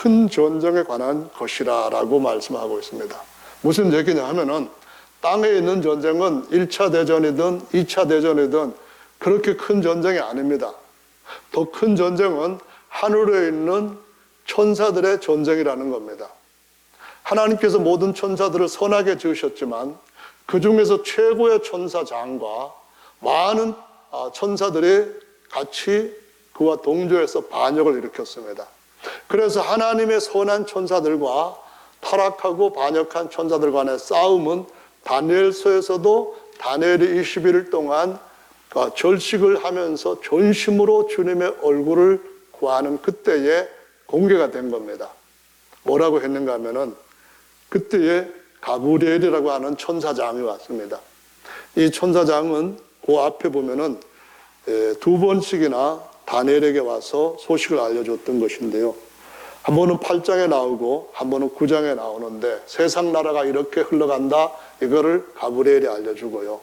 큰 전쟁에 관한 것이라 라고 말씀하고 있습니다. 무슨 얘기냐 하면은 땅에 있는 전쟁은 1차 대전이든 2차 대전이든 그렇게 큰 전쟁이 아닙니다. 더 큰 전쟁은 하늘에 있는 천사들의 전쟁이라는 겁니다. 하나님께서 모든 천사들을 선하게 지으셨지만 그 중에서 최고의 천사장과 많은 천사들이 같이 그와 동조해서 반역을 일으켰습니다. 그래서 하나님의 선한 천사들과 타락하고 반역한 천사들 간의 싸움은 다니엘서에서도 다니엘이 21일 동안 절식을 하면서 전심으로 주님의 얼굴을 구하는 그때에 공개가 된 겁니다. 뭐라고 했는가 하면은 그때에 가브리엘이라고 하는 천사장이 왔습니다. 이 천사장은 그 앞에 보면은 2번씩이나 다니엘에게 와서 소식을 알려줬던 것인데요. 한 번은 8장에 나오고 한 번은 9장에 나오는데 세상 나라가 이렇게 흘러간다, 이거를 가브리엘이 알려주고요.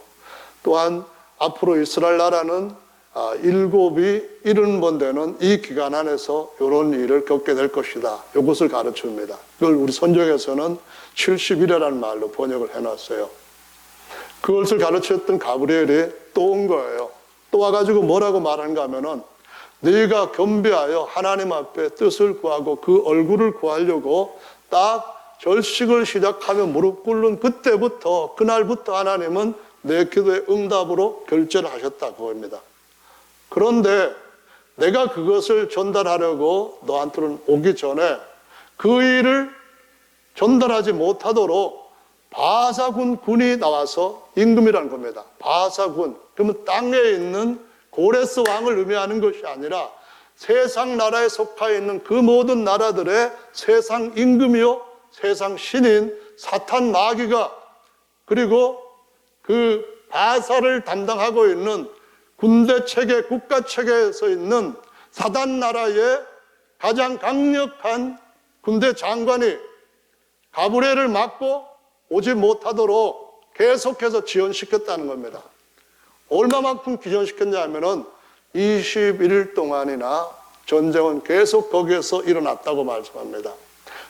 또한 앞으로 이스라엘 나라는 7이 70번 되는 이 기간 안에서 이런 일을 겪게 될 것이다, 이것을 가르칩니다. 그걸 우리 선정에서는 70일이라는 말로 번역을 해놨어요. 그것을 가르쳤던 가브리엘이 또 온 거예요. 또 와가지고 뭐라고 말하는가 하면은, 네가 겸비하여 하나님 앞에 뜻을 구하고 그 얼굴을 구하려고 딱 절식을 시작하며 무릎 꿇는 그때부터, 그날부터 하나님은 내 기도의 응답으로 결제를 하셨다, 그겁니다. 그런데 내가 그것을 전달하려고 너한테는 오기 전에 그 일을 전달하지 못하도록 바사군 군이 나와서, 임금이라는 겁니다. 바사군, 그러면 땅에 있는 고레스 왕을 의미하는 것이 아니라 세상 나라에 속하여 있는 그 모든 나라들의 세상 임금이요, 세상 신인 사탄 마귀가, 그리고 그 바사를 담당하고 있는 군대 체계, 국가 체계에서 있는 사단 나라의 가장 강력한 군대 장관이 가브리엘을 막고 오지 못하도록 계속해서 지연시켰다는 겁니다. 얼마만큼 지연시켰냐 하면은 21일 동안이나 전쟁은 계속 거기에서 일어났다고 말씀합니다.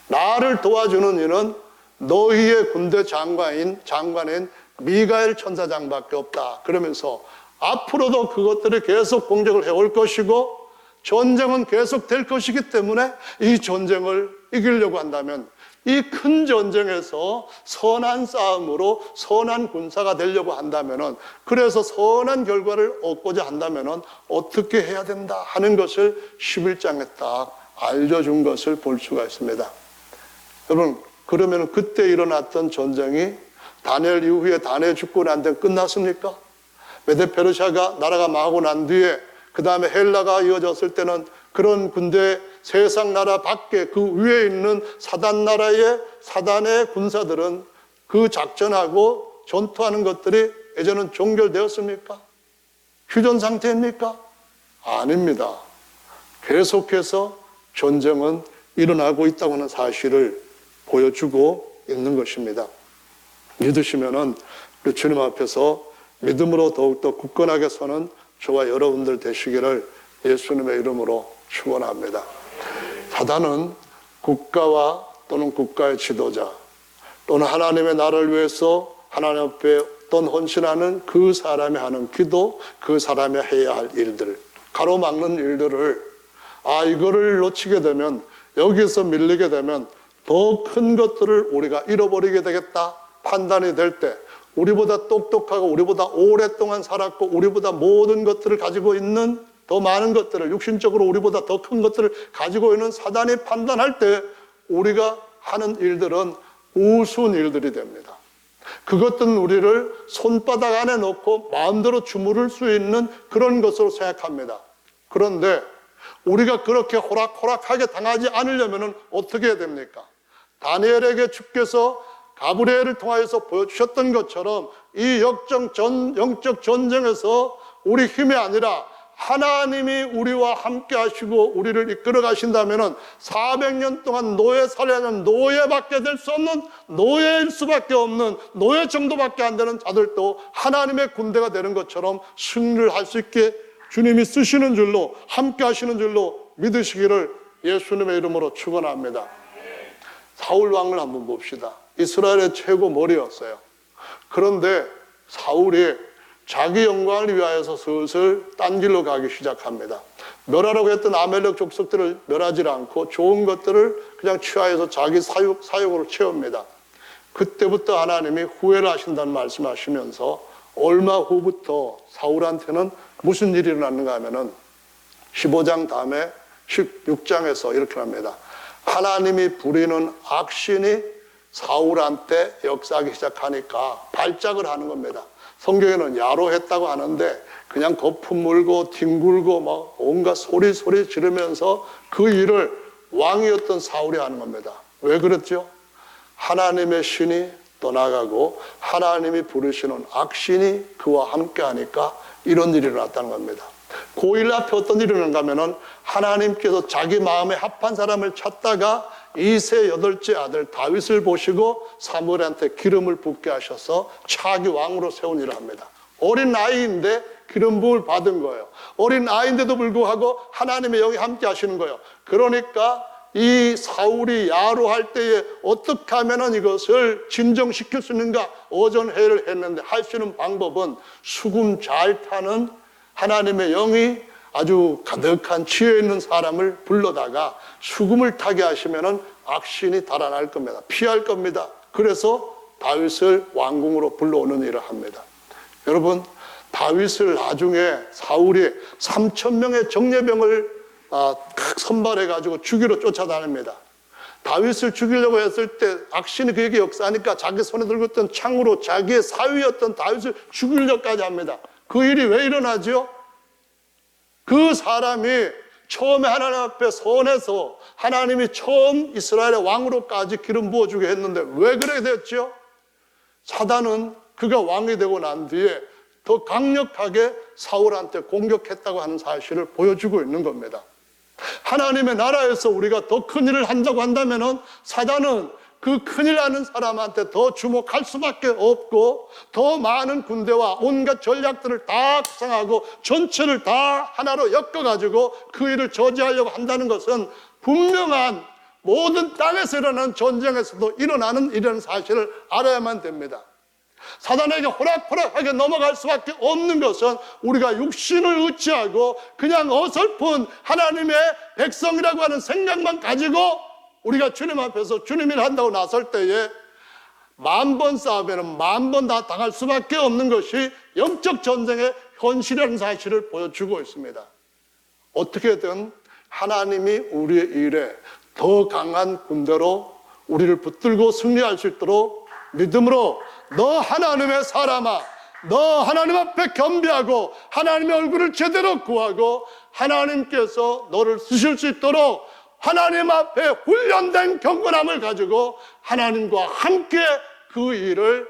나를 도와주는 이는 너희의 군대 장관인 미가엘 천사장밖에 없다, 그러면서 앞으로도 그것들이 계속 공격을 해올 것이고 전쟁은 계속 될 것이기 때문에 이 전쟁을 이기려고 한다면, 이 큰 전쟁에서 선한 싸움으로 선한 군사가 되려고 한다면은, 그래서 선한 결과를 얻고자 한다면은 어떻게 해야 된다 하는 것을 11장에 딱 알려준 것을 볼 수가 있습니다. 여러분, 그러면 그때 일어났던 전쟁이 다니엘 이후에 다니엘 죽고 난 뒤에 끝났습니까? 메데 페르시아가 나라가 망하고 난 뒤에 그 다음에 헬라가 이어졌을 때는 그런 군대, 세상 나라 밖에 그 위에 있는 사단 나라의 사단의 군사들은 그 작전하고 전투하는 것들이 예전은 종결되었습니까? 휴전 상태입니까? 아닙니다. 계속해서 전쟁은 일어나고 있다고 하는 사실을 보여주고 있는 것입니다. 믿으시면은 우리 주님 앞에서 믿음으로 더욱더 굳건하게 서는 저와 여러분들 되시기를 예수님의 이름으로 축원합니다. 사단은 국가와 또는 국가의 지도자 또는 하나님의 나라를 위해서 하나님 앞에 어떤 헌신하는 그 사람이 하는 기도, 그 사람이 해야 할 일들, 가로막는 일들을 이거를 놓치게 되면, 여기서 밀리게 되면 더 큰 것들을 우리가 잃어버리게 되겠다 판단이 될 때, 우리보다 똑똑하고 우리보다 오랫동안 살았고 우리보다 모든 것들을 가지고 있는, 더 많은 것들을, 육신적으로 우리보다 더 큰 것들을 가지고 있는 사단이 판단할 때 우리가 하는 일들은 우스운 일들이 됩니다. 그것들은 우리를 손바닥 안에 넣고 마음대로 주무를 수 있는 그런 것으로 생각합니다. 그런데 우리가 그렇게 호락호락하게 당하지 않으려면 어떻게 해야 됩니까? 다니엘에게 주께서 가브리엘을 통하여서 보여주셨던 것처럼 이 영적 전쟁에서 우리 힘이 아니라 하나님이 우리와 함께 하시고 우리를 이끌어 가신다면 400년 동안 노예 살려는 노예밖에 될 수 없는, 노예일 수밖에 없는, 노예 정도밖에 안 되는 자들도 하나님의 군대가 되는 것처럼 승리를 할 수 있게 주님이 쓰시는 줄로, 함께 하시는 줄로 믿으시기를 예수님의 이름으로 축원합니다. 사울 왕을 한번 봅시다. 이스라엘의 최고 머리였어요. 그런데 사울이 자기 영광을 위하여서 슬슬 딴 길로 가기 시작합니다. 멸하라고 했던 아멜렉 족속들을 멸하지 않고 좋은 것들을 그냥 취하여서 자기 사욕으로 채웁니다. 그때부터 하나님이 후회를 하신다는 말씀하시면서 얼마 후부터 사울한테는 무슨 일이 일어났는가 하면은 15장 다음에 16장에서 이렇게 합니다. 하나님이 부리는 악신이 사울한테 역사하기 시작하니까 발작을 하는 겁니다. 성경에는 야로했다고 하는데 그냥 거품 물고 뒹굴고 막 온갖 소리 지르면서 그 일을 왕이었던 사울이 하는 겁니다. 왜 그랬죠? 하나님의 신이 떠나가고 하나님이 부르시는 악신이 그와 함께 하니까 이런 일이 일어났다는 겁니다. 그 일 앞에 어떤 일이 일어난가 하면은 하나님께서 자기 마음에 합한 사람을 찾다가 이세 여덟째 아들 다윗을 보시고 사무엘한테 기름을 붓게 하셔서 차기 왕으로 세운 일을 합니다. 어린 아이인데 기름 부음을 받은 거예요. 어린 아이인데도 불구하고 하나님의 영이 함께 하시는 거예요. 그러니까 이 사울이 야로할 때에 어떻게 하면 이것을 진정시킬 수 있는가 어전회의를 했는데 할 수 있는 방법은 수금 잘 타는 하나님의 영이 아주 가득한 지혜 있는 사람을 불러다가 수금을 타게 하시면 악신이 달아날 겁니다. 피할 겁니다. 그래서 다윗을 왕궁으로 불러오는 일을 합니다. 여러분, 다윗을 나중에 사울이 3,000명의 정예병을 선발해가지고 죽이러 쫓아다닙니다. 다윗을 죽이려고 했을 때 악신이 그에게 역사하니까 자기 손에 들고 있던 창으로 자기의 사위였던 다윗을 죽이려고까지 합니다. 그 일이 왜 일어나죠? 그 사람이 처음에 하나님 앞에 선해서 하나님이 처음 이스라엘의 왕으로까지 기름 부어주게 했는데 왜 그렇게 됐죠? 사단은 그가 왕이 되고 난 뒤에 더 강력하게 사울한테 공격했다고 하는 사실을 보여주고 있는 겁니다. 하나님의 나라에서 우리가 더 큰 일을 한다고 한다면 사단은 그 큰일 하는 사람한테 더 주목할 수밖에 없고 더 많은 군대와 온갖 전략들을 다 구상하고 전체를 다 하나로 엮어가지고 그 일을 저지하려고 한다는 것은 분명한 모든 땅에서 일어나는 전쟁에서도 일어나는 일이라는 사실을 알아야만 됩니다. 사단에게 호락호락하게 넘어갈 수밖에 없는 것은 우리가 육신을 의지하고 그냥 어설픈 하나님의 백성이라고 하는 생각만 가지고 우리가 주님 앞에서 주님 일 한다고 나설 때에 10,000번 싸우면 10,000번 다 당할 수밖에 없는 것이 영적 전쟁의 현실이라는 사실을 보여주고 있습니다. 어떻게든 하나님이 우리의 일에 더 강한 군대로 우리를 붙들고 승리할 수 있도록 믿음으로 너 하나님의 사람아, 너 하나님 앞에 겸비하고 하나님의 얼굴을 제대로 구하고 하나님께서 너를 쓰실 수 있도록 하나님 앞에 훈련된 경건함을 가지고 하나님과 함께 그 일을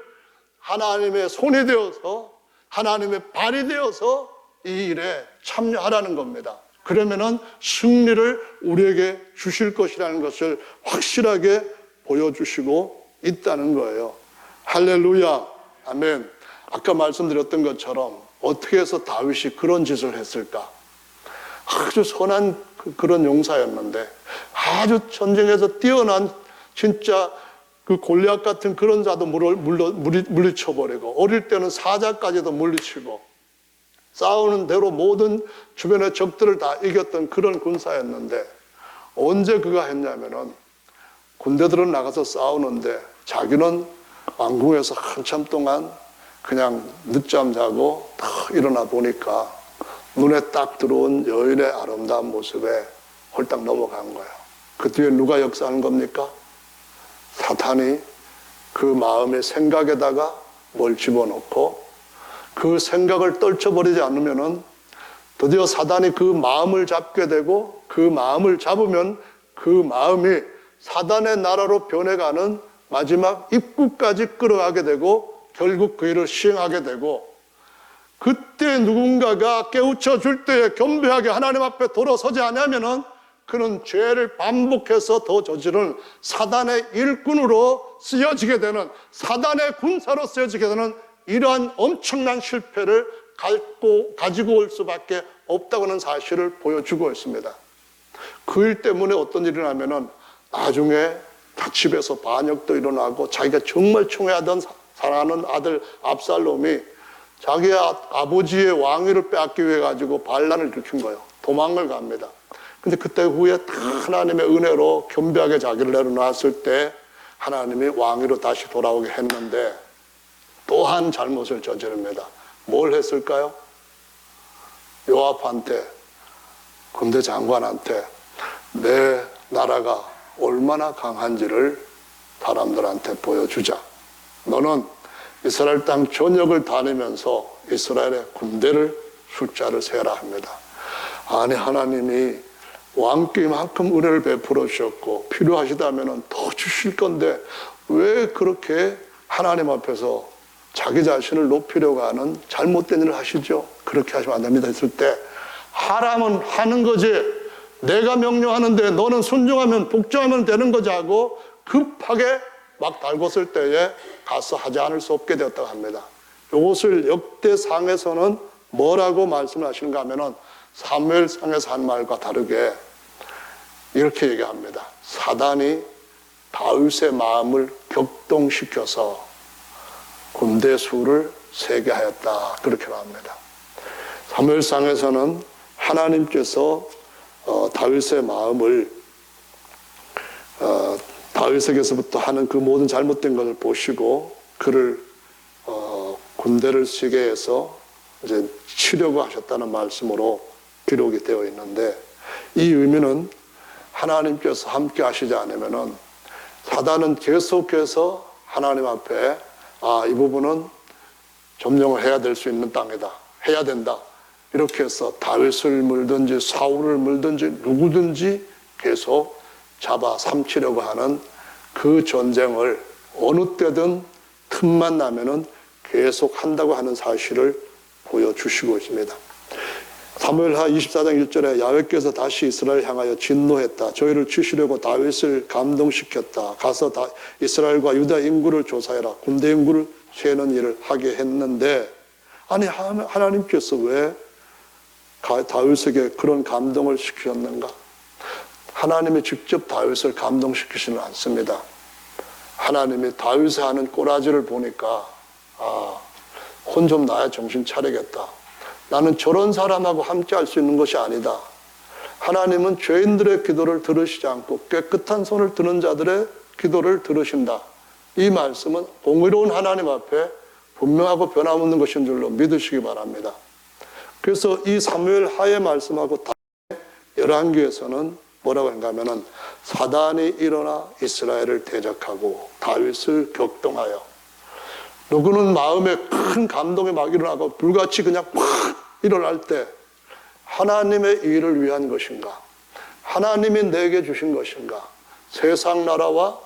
하나님의 손이 되어서 하나님의 발이 되어서 이 일에 참여하라는 겁니다. 그러면은 승리를 우리에게 주실 것이라는 것을 확실하게 보여주시고 있다는 거예요. 할렐루야, 아멘. 아까 말씀드렸던 것처럼 어떻게 해서 다윗이 그런 짓을 했을까? 아주 선한 그런 용사였는데 아주 전쟁에서 뛰어난 진짜 그 골리앗 같은 그런 자도 물리쳐버리고 어릴 때는 사자까지도 물리치고 싸우는 대로 모든 주변의 적들을 다 이겼던 그런 군사였는데 언제 그가 했냐면은 군대들은 나가서 싸우는데 자기는 왕궁에서 한참 동안 그냥 늦잠 자고 딱 일어나 보니까 눈에 딱 들어온 여인의 아름다운 모습에 홀딱 넘어간 거예요. 그 뒤에 누가 역사하는 겁니까? 사탄이 그 마음의 생각에다가 뭘 집어넣고 그 생각을 떨쳐버리지 않으면은 드디어 사단이 그 마음을 잡게 되고 그 마음을 잡으면 그 마음이 사단의 나라로 변해가는 마지막 입구까지 끌어가게 되고 결국 그 일을 시행하게 되고 그때 누군가가 깨우쳐 줄 때에 겸비하게 하나님 앞에 돌아서지 않으면은 그는 죄를 반복해서 더 저지른 사단의 일꾼으로 쓰여지게 되는 사단의 군사로 쓰여지게 되는 이러한 엄청난 실패를 가지고 올 수밖에 없다고 하는 사실을 보여주고 있습니다. 그 일 때문에 어떤 일이 나면은 나중에 집에서 반역도 일어나고 자기가 정말 총애하던 사랑하는 아들 압살롬이 자기 아버지의 왕위를 빼앗기 위해 가지고 반란을 일으킨 거예요. 도망을 갑니다. 근데 그때 후에 하나님의 은혜로 겸비하게 자기를 내려놨을 때 하나님이 왕위로 다시 돌아오게 했는데 또 한 잘못을 저지릅니다. 뭘 했을까요? 요압한테, 군대 장관한테 내 나라가 얼마나 강한지를 사람들한테 보여주자. 너는 이스라엘 땅 전역을 다니면서 이스라엘의 군대를 숫자를 세라 합니다. 아니, 하나님이 왕께만큼 은혜를 베풀어 주셨고 필요하시다면 더 주실 건데 왜 그렇게 하나님 앞에서 자기 자신을 높이려고 하는 잘못된 일을 하시죠? 그렇게 하시면 안 됩니다 했을 때 하라면 하는 거지, 내가 명령하는데 너는 순종하면 복종하면 되는 거지 하고 급하게 막 달궜을 때에 가서 하지 않을 수 없게 되었다고 합니다. 이것을 역대상에서는 뭐라고 말씀하시는가 하면은 사무엘상에서 한 말과 다르게 이렇게 얘기합니다. 사단이 다윗의 마음을 격동시켜서 군대 수를 세게 하였다, 그렇게 말합니다. 사무엘상에서는 하나님께서 다윗의 마음을 다윗에게서부터 하는 그 모든 잘못된 것을 보시고 그를 군대를 쓰게 해서 이제 치려고 하셨다는 말씀으로 기록이 되어 있는데, 이 의미는 하나님께서 함께 하시지 않으면은 사단은 계속해서 하나님 앞에 이 부분은 점령을 해야 될 수 있는 땅이다, 해야 된다, 이렇게 해서 다윗을 물든지 사울을 물든지 누구든지 계속 잡아 삼키려고 하는 그 전쟁을 어느 때든 틈만 나면은 계속 한다고 하는 사실을 보여주시고 있습니다. 사무엘하 24장 1절에 야훼께서 다시 이스라엘 향하여 진노했다. 저희를 치시려고 다윗을 감동시켰다. 가서 이스라엘과 유다 인구를 조사해라. 군대 인구를 세는 일을 하게 했는데, 아니 하나님께서 왜 다윗에게 그런 감동을 시켰는가? 하나님이 직접 다윗을 감동시키지는 않습니다. 하나님이 다윗이 하는 꼬라지를 보니까 혼 좀 나야 정신 차리겠다. 나는 저런 사람하고 함께 할 수 있는 것이 아니다. 하나님은 죄인들의 기도를 들으시지 않고 깨끗한 손을 드는 자들의 기도를 들으신다. 이 말씀은 공의로운 하나님 앞에 분명하고 변함없는 것인 줄로 믿으시기 바랍니다. 그래서 이 사무엘 하의 말씀하고 열왕기에서는 뭐라고 하는가 하면은 사단이 일어나 이스라엘을 대적하고 다윗을 격동하여, 누구는 마음에 큰 감동이 막 일어나고 불같이 그냥 막 일어날 때 하나님의 일을 위한 것인가, 하나님이 내게 주신 것인가, 세상 나라와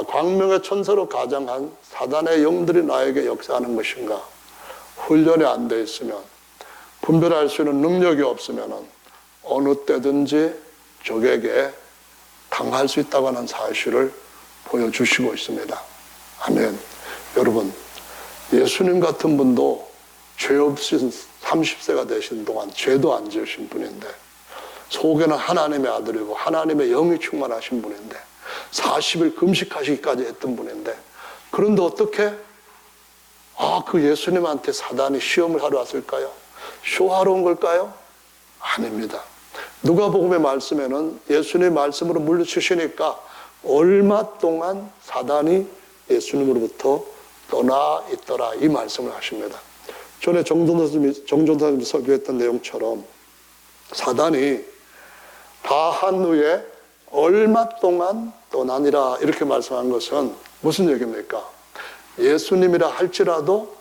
광명의 천사로 가장한 사단의 영들이 나에게 역사하는 것인가, 훈련이 안 돼 있으면, 분별할 수 있는 능력이 없으면 어느 때든지 적에게 당할 수 있다고 하는 사실을 보여주시고 있습니다. 아멘. 여러분, 예수님 같은 분도 죄 없이 30세가 되신 동안 죄도 안 지으신 분인데, 속에는 하나님의 아들이고 하나님의 영이 충만하신 분인데 40일 금식하시기까지 했던 분인데, 그런데 어떻게 그 예수님한테 사단이 시험을 하러 왔을까요? 쇼하러 온 걸까요? 아닙니다. 누가복음의 말씀에는 예수님의 말씀으로 물리치시니까 얼마 동안 사단이 예수님으로부터 떠나 있더라, 이 말씀을 하십니다. 전에 정전사님이 설교했던 내용처럼 사단이 다 한 후에 얼마 동안 떠나니라, 이렇게 말씀한 것은 무슨 얘기입니까? 예수님이라 할지라도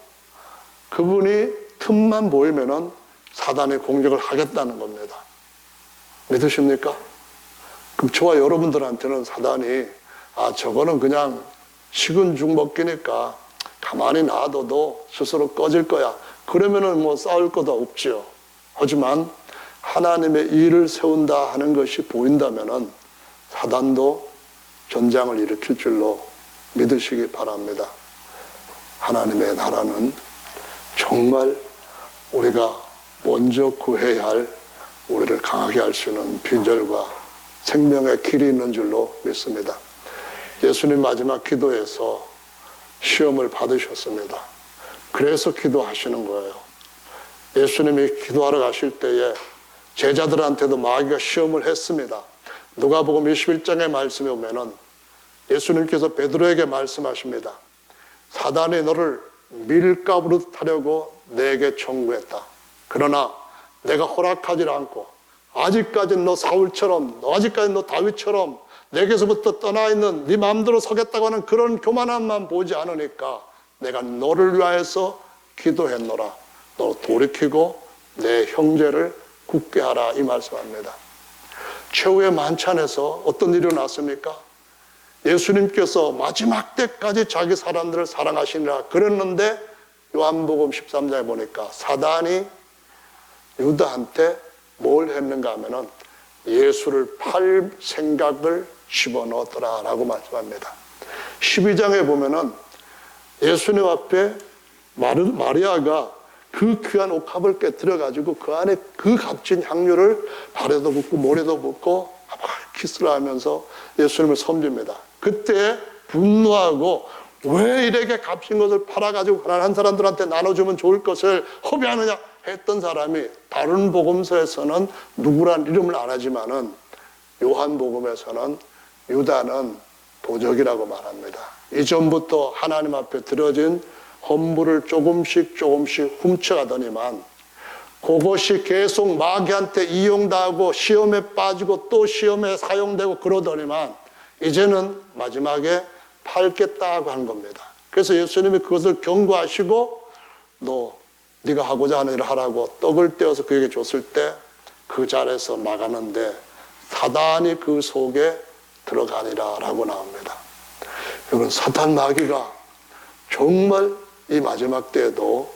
그분이 틈만 보이면은 사단의 공격을 하겠다는 겁니다. 믿으십니까? 그럼 저와 여러분들한테는 사단이 저거는 그냥 식은 죽 먹기니까 가만히 놔둬도 스스로 꺼질 거야, 그러면은 뭐 싸울 것도 없지요. 하지만 하나님의 일을 세운다 하는 것이 보인다면은 사단도 전장을 일으킬 줄로 믿으시기 바랍니다. 하나님의 나라는 정말 우리가 먼저 구해야 할, 우리를 강하게 할 수 있는 비결과 생명의 길이 있는 줄로 믿습니다. 예수님 마지막 기도에서 시험을 받으셨습니다. 그래서 기도하시는 거예요. 예수님이 기도하러 가실 때에 제자들한테도 마귀가 시험을 했습니다. 누가복음 21장의 말씀에 보면은 예수님께서 베드로에게 말씀하십니다. 사단이 너를 밀가부로 타려고 내게 청구했다. 그러나 내가 허락하지 않고 아직까지 너 사울처럼, 아직까지 너 다윗처럼 내게서부터 떠나 있는 네 마음대로 서겠다고 하는 그런 교만함만 보지 않으니까 내가 너를 위하여서 기도했노라. 너 돌이키고 내 형제를 굳게 하라, 이 말씀합니다. 최후의 만찬에서 어떤 일이 났습니까? 예수님께서 마지막 때까지 자기 사람들을 사랑하시니라 그랬는데 요한복음 13장에 보니까 사단이 유다한테 뭘 했는가 하면은 예수를 팔 생각을 집어넣었더라라고 말씀합니다. 12장에 보면은 예수님 앞에 마리아가 그 귀한 옥합을 깨뜨려가지고 그 안에 그 값진 향유를 발에도 붓고 모래도 붓고 키스를 하면서 예수님을 섬깁니다. 그때 분노하고 왜 이렇게 값진 것을 팔아가지고 가난한 사람들한테 나눠주면 좋을 것을 허비하느냐 했던 사람이 다른 복음서에서는 누구란 이름을 안 하지만은 요한복음에서는 유다는 도적이라고 말합니다. 이전부터 하나님 앞에 들어진 헌물을 조금씩 훔쳐가더니만 그것이 계속 마귀한테 이용당하고 시험에 빠지고 또 시험에 사용되고 그러더니만 이제는 마지막에 팔겠다고 한 겁니다. 그래서 예수님이 그것을 경고하시고 네가 하고자 하는 일을 하라고 떡을 떼어서 그에게 줬을 때 그 자리에서 나가는데 사단이 그 속에 들어가니라 라고 나옵니다. 여러분, 사탄 마귀가 정말 이 마지막 때에도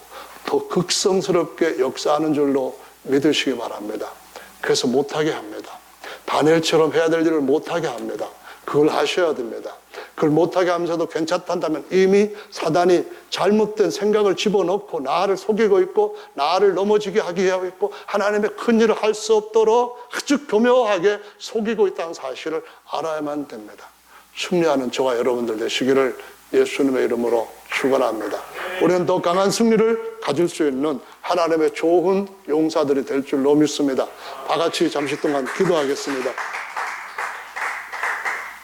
더 극성스럽게 역사하는 줄로 믿으시기 바랍니다. 그래서 못하게 합니다. 다니엘처럼 해야 될 일을 못하게 합니다. 그걸 하셔야 됩니다. 그걸 못하게 하면서도 괜찮단다면 이미 사단이 잘못된 생각을 집어넣고 나를 속이고 있고 나를 넘어지게 하게 하고 있고 하나님의 큰 일을 할 수 없도록 아주 교묘하게 속이고 있다는 사실을 알아야만 됩니다. 승리하는 저와 여러분들 되시기를 예수님의 이름으로 축원합니다. 우리는 더 강한 승리를 가질 수 있는 하나님의 좋은 용사들이 될 줄로 믿습니다. 다 같이 잠시 동안 기도하겠습니다.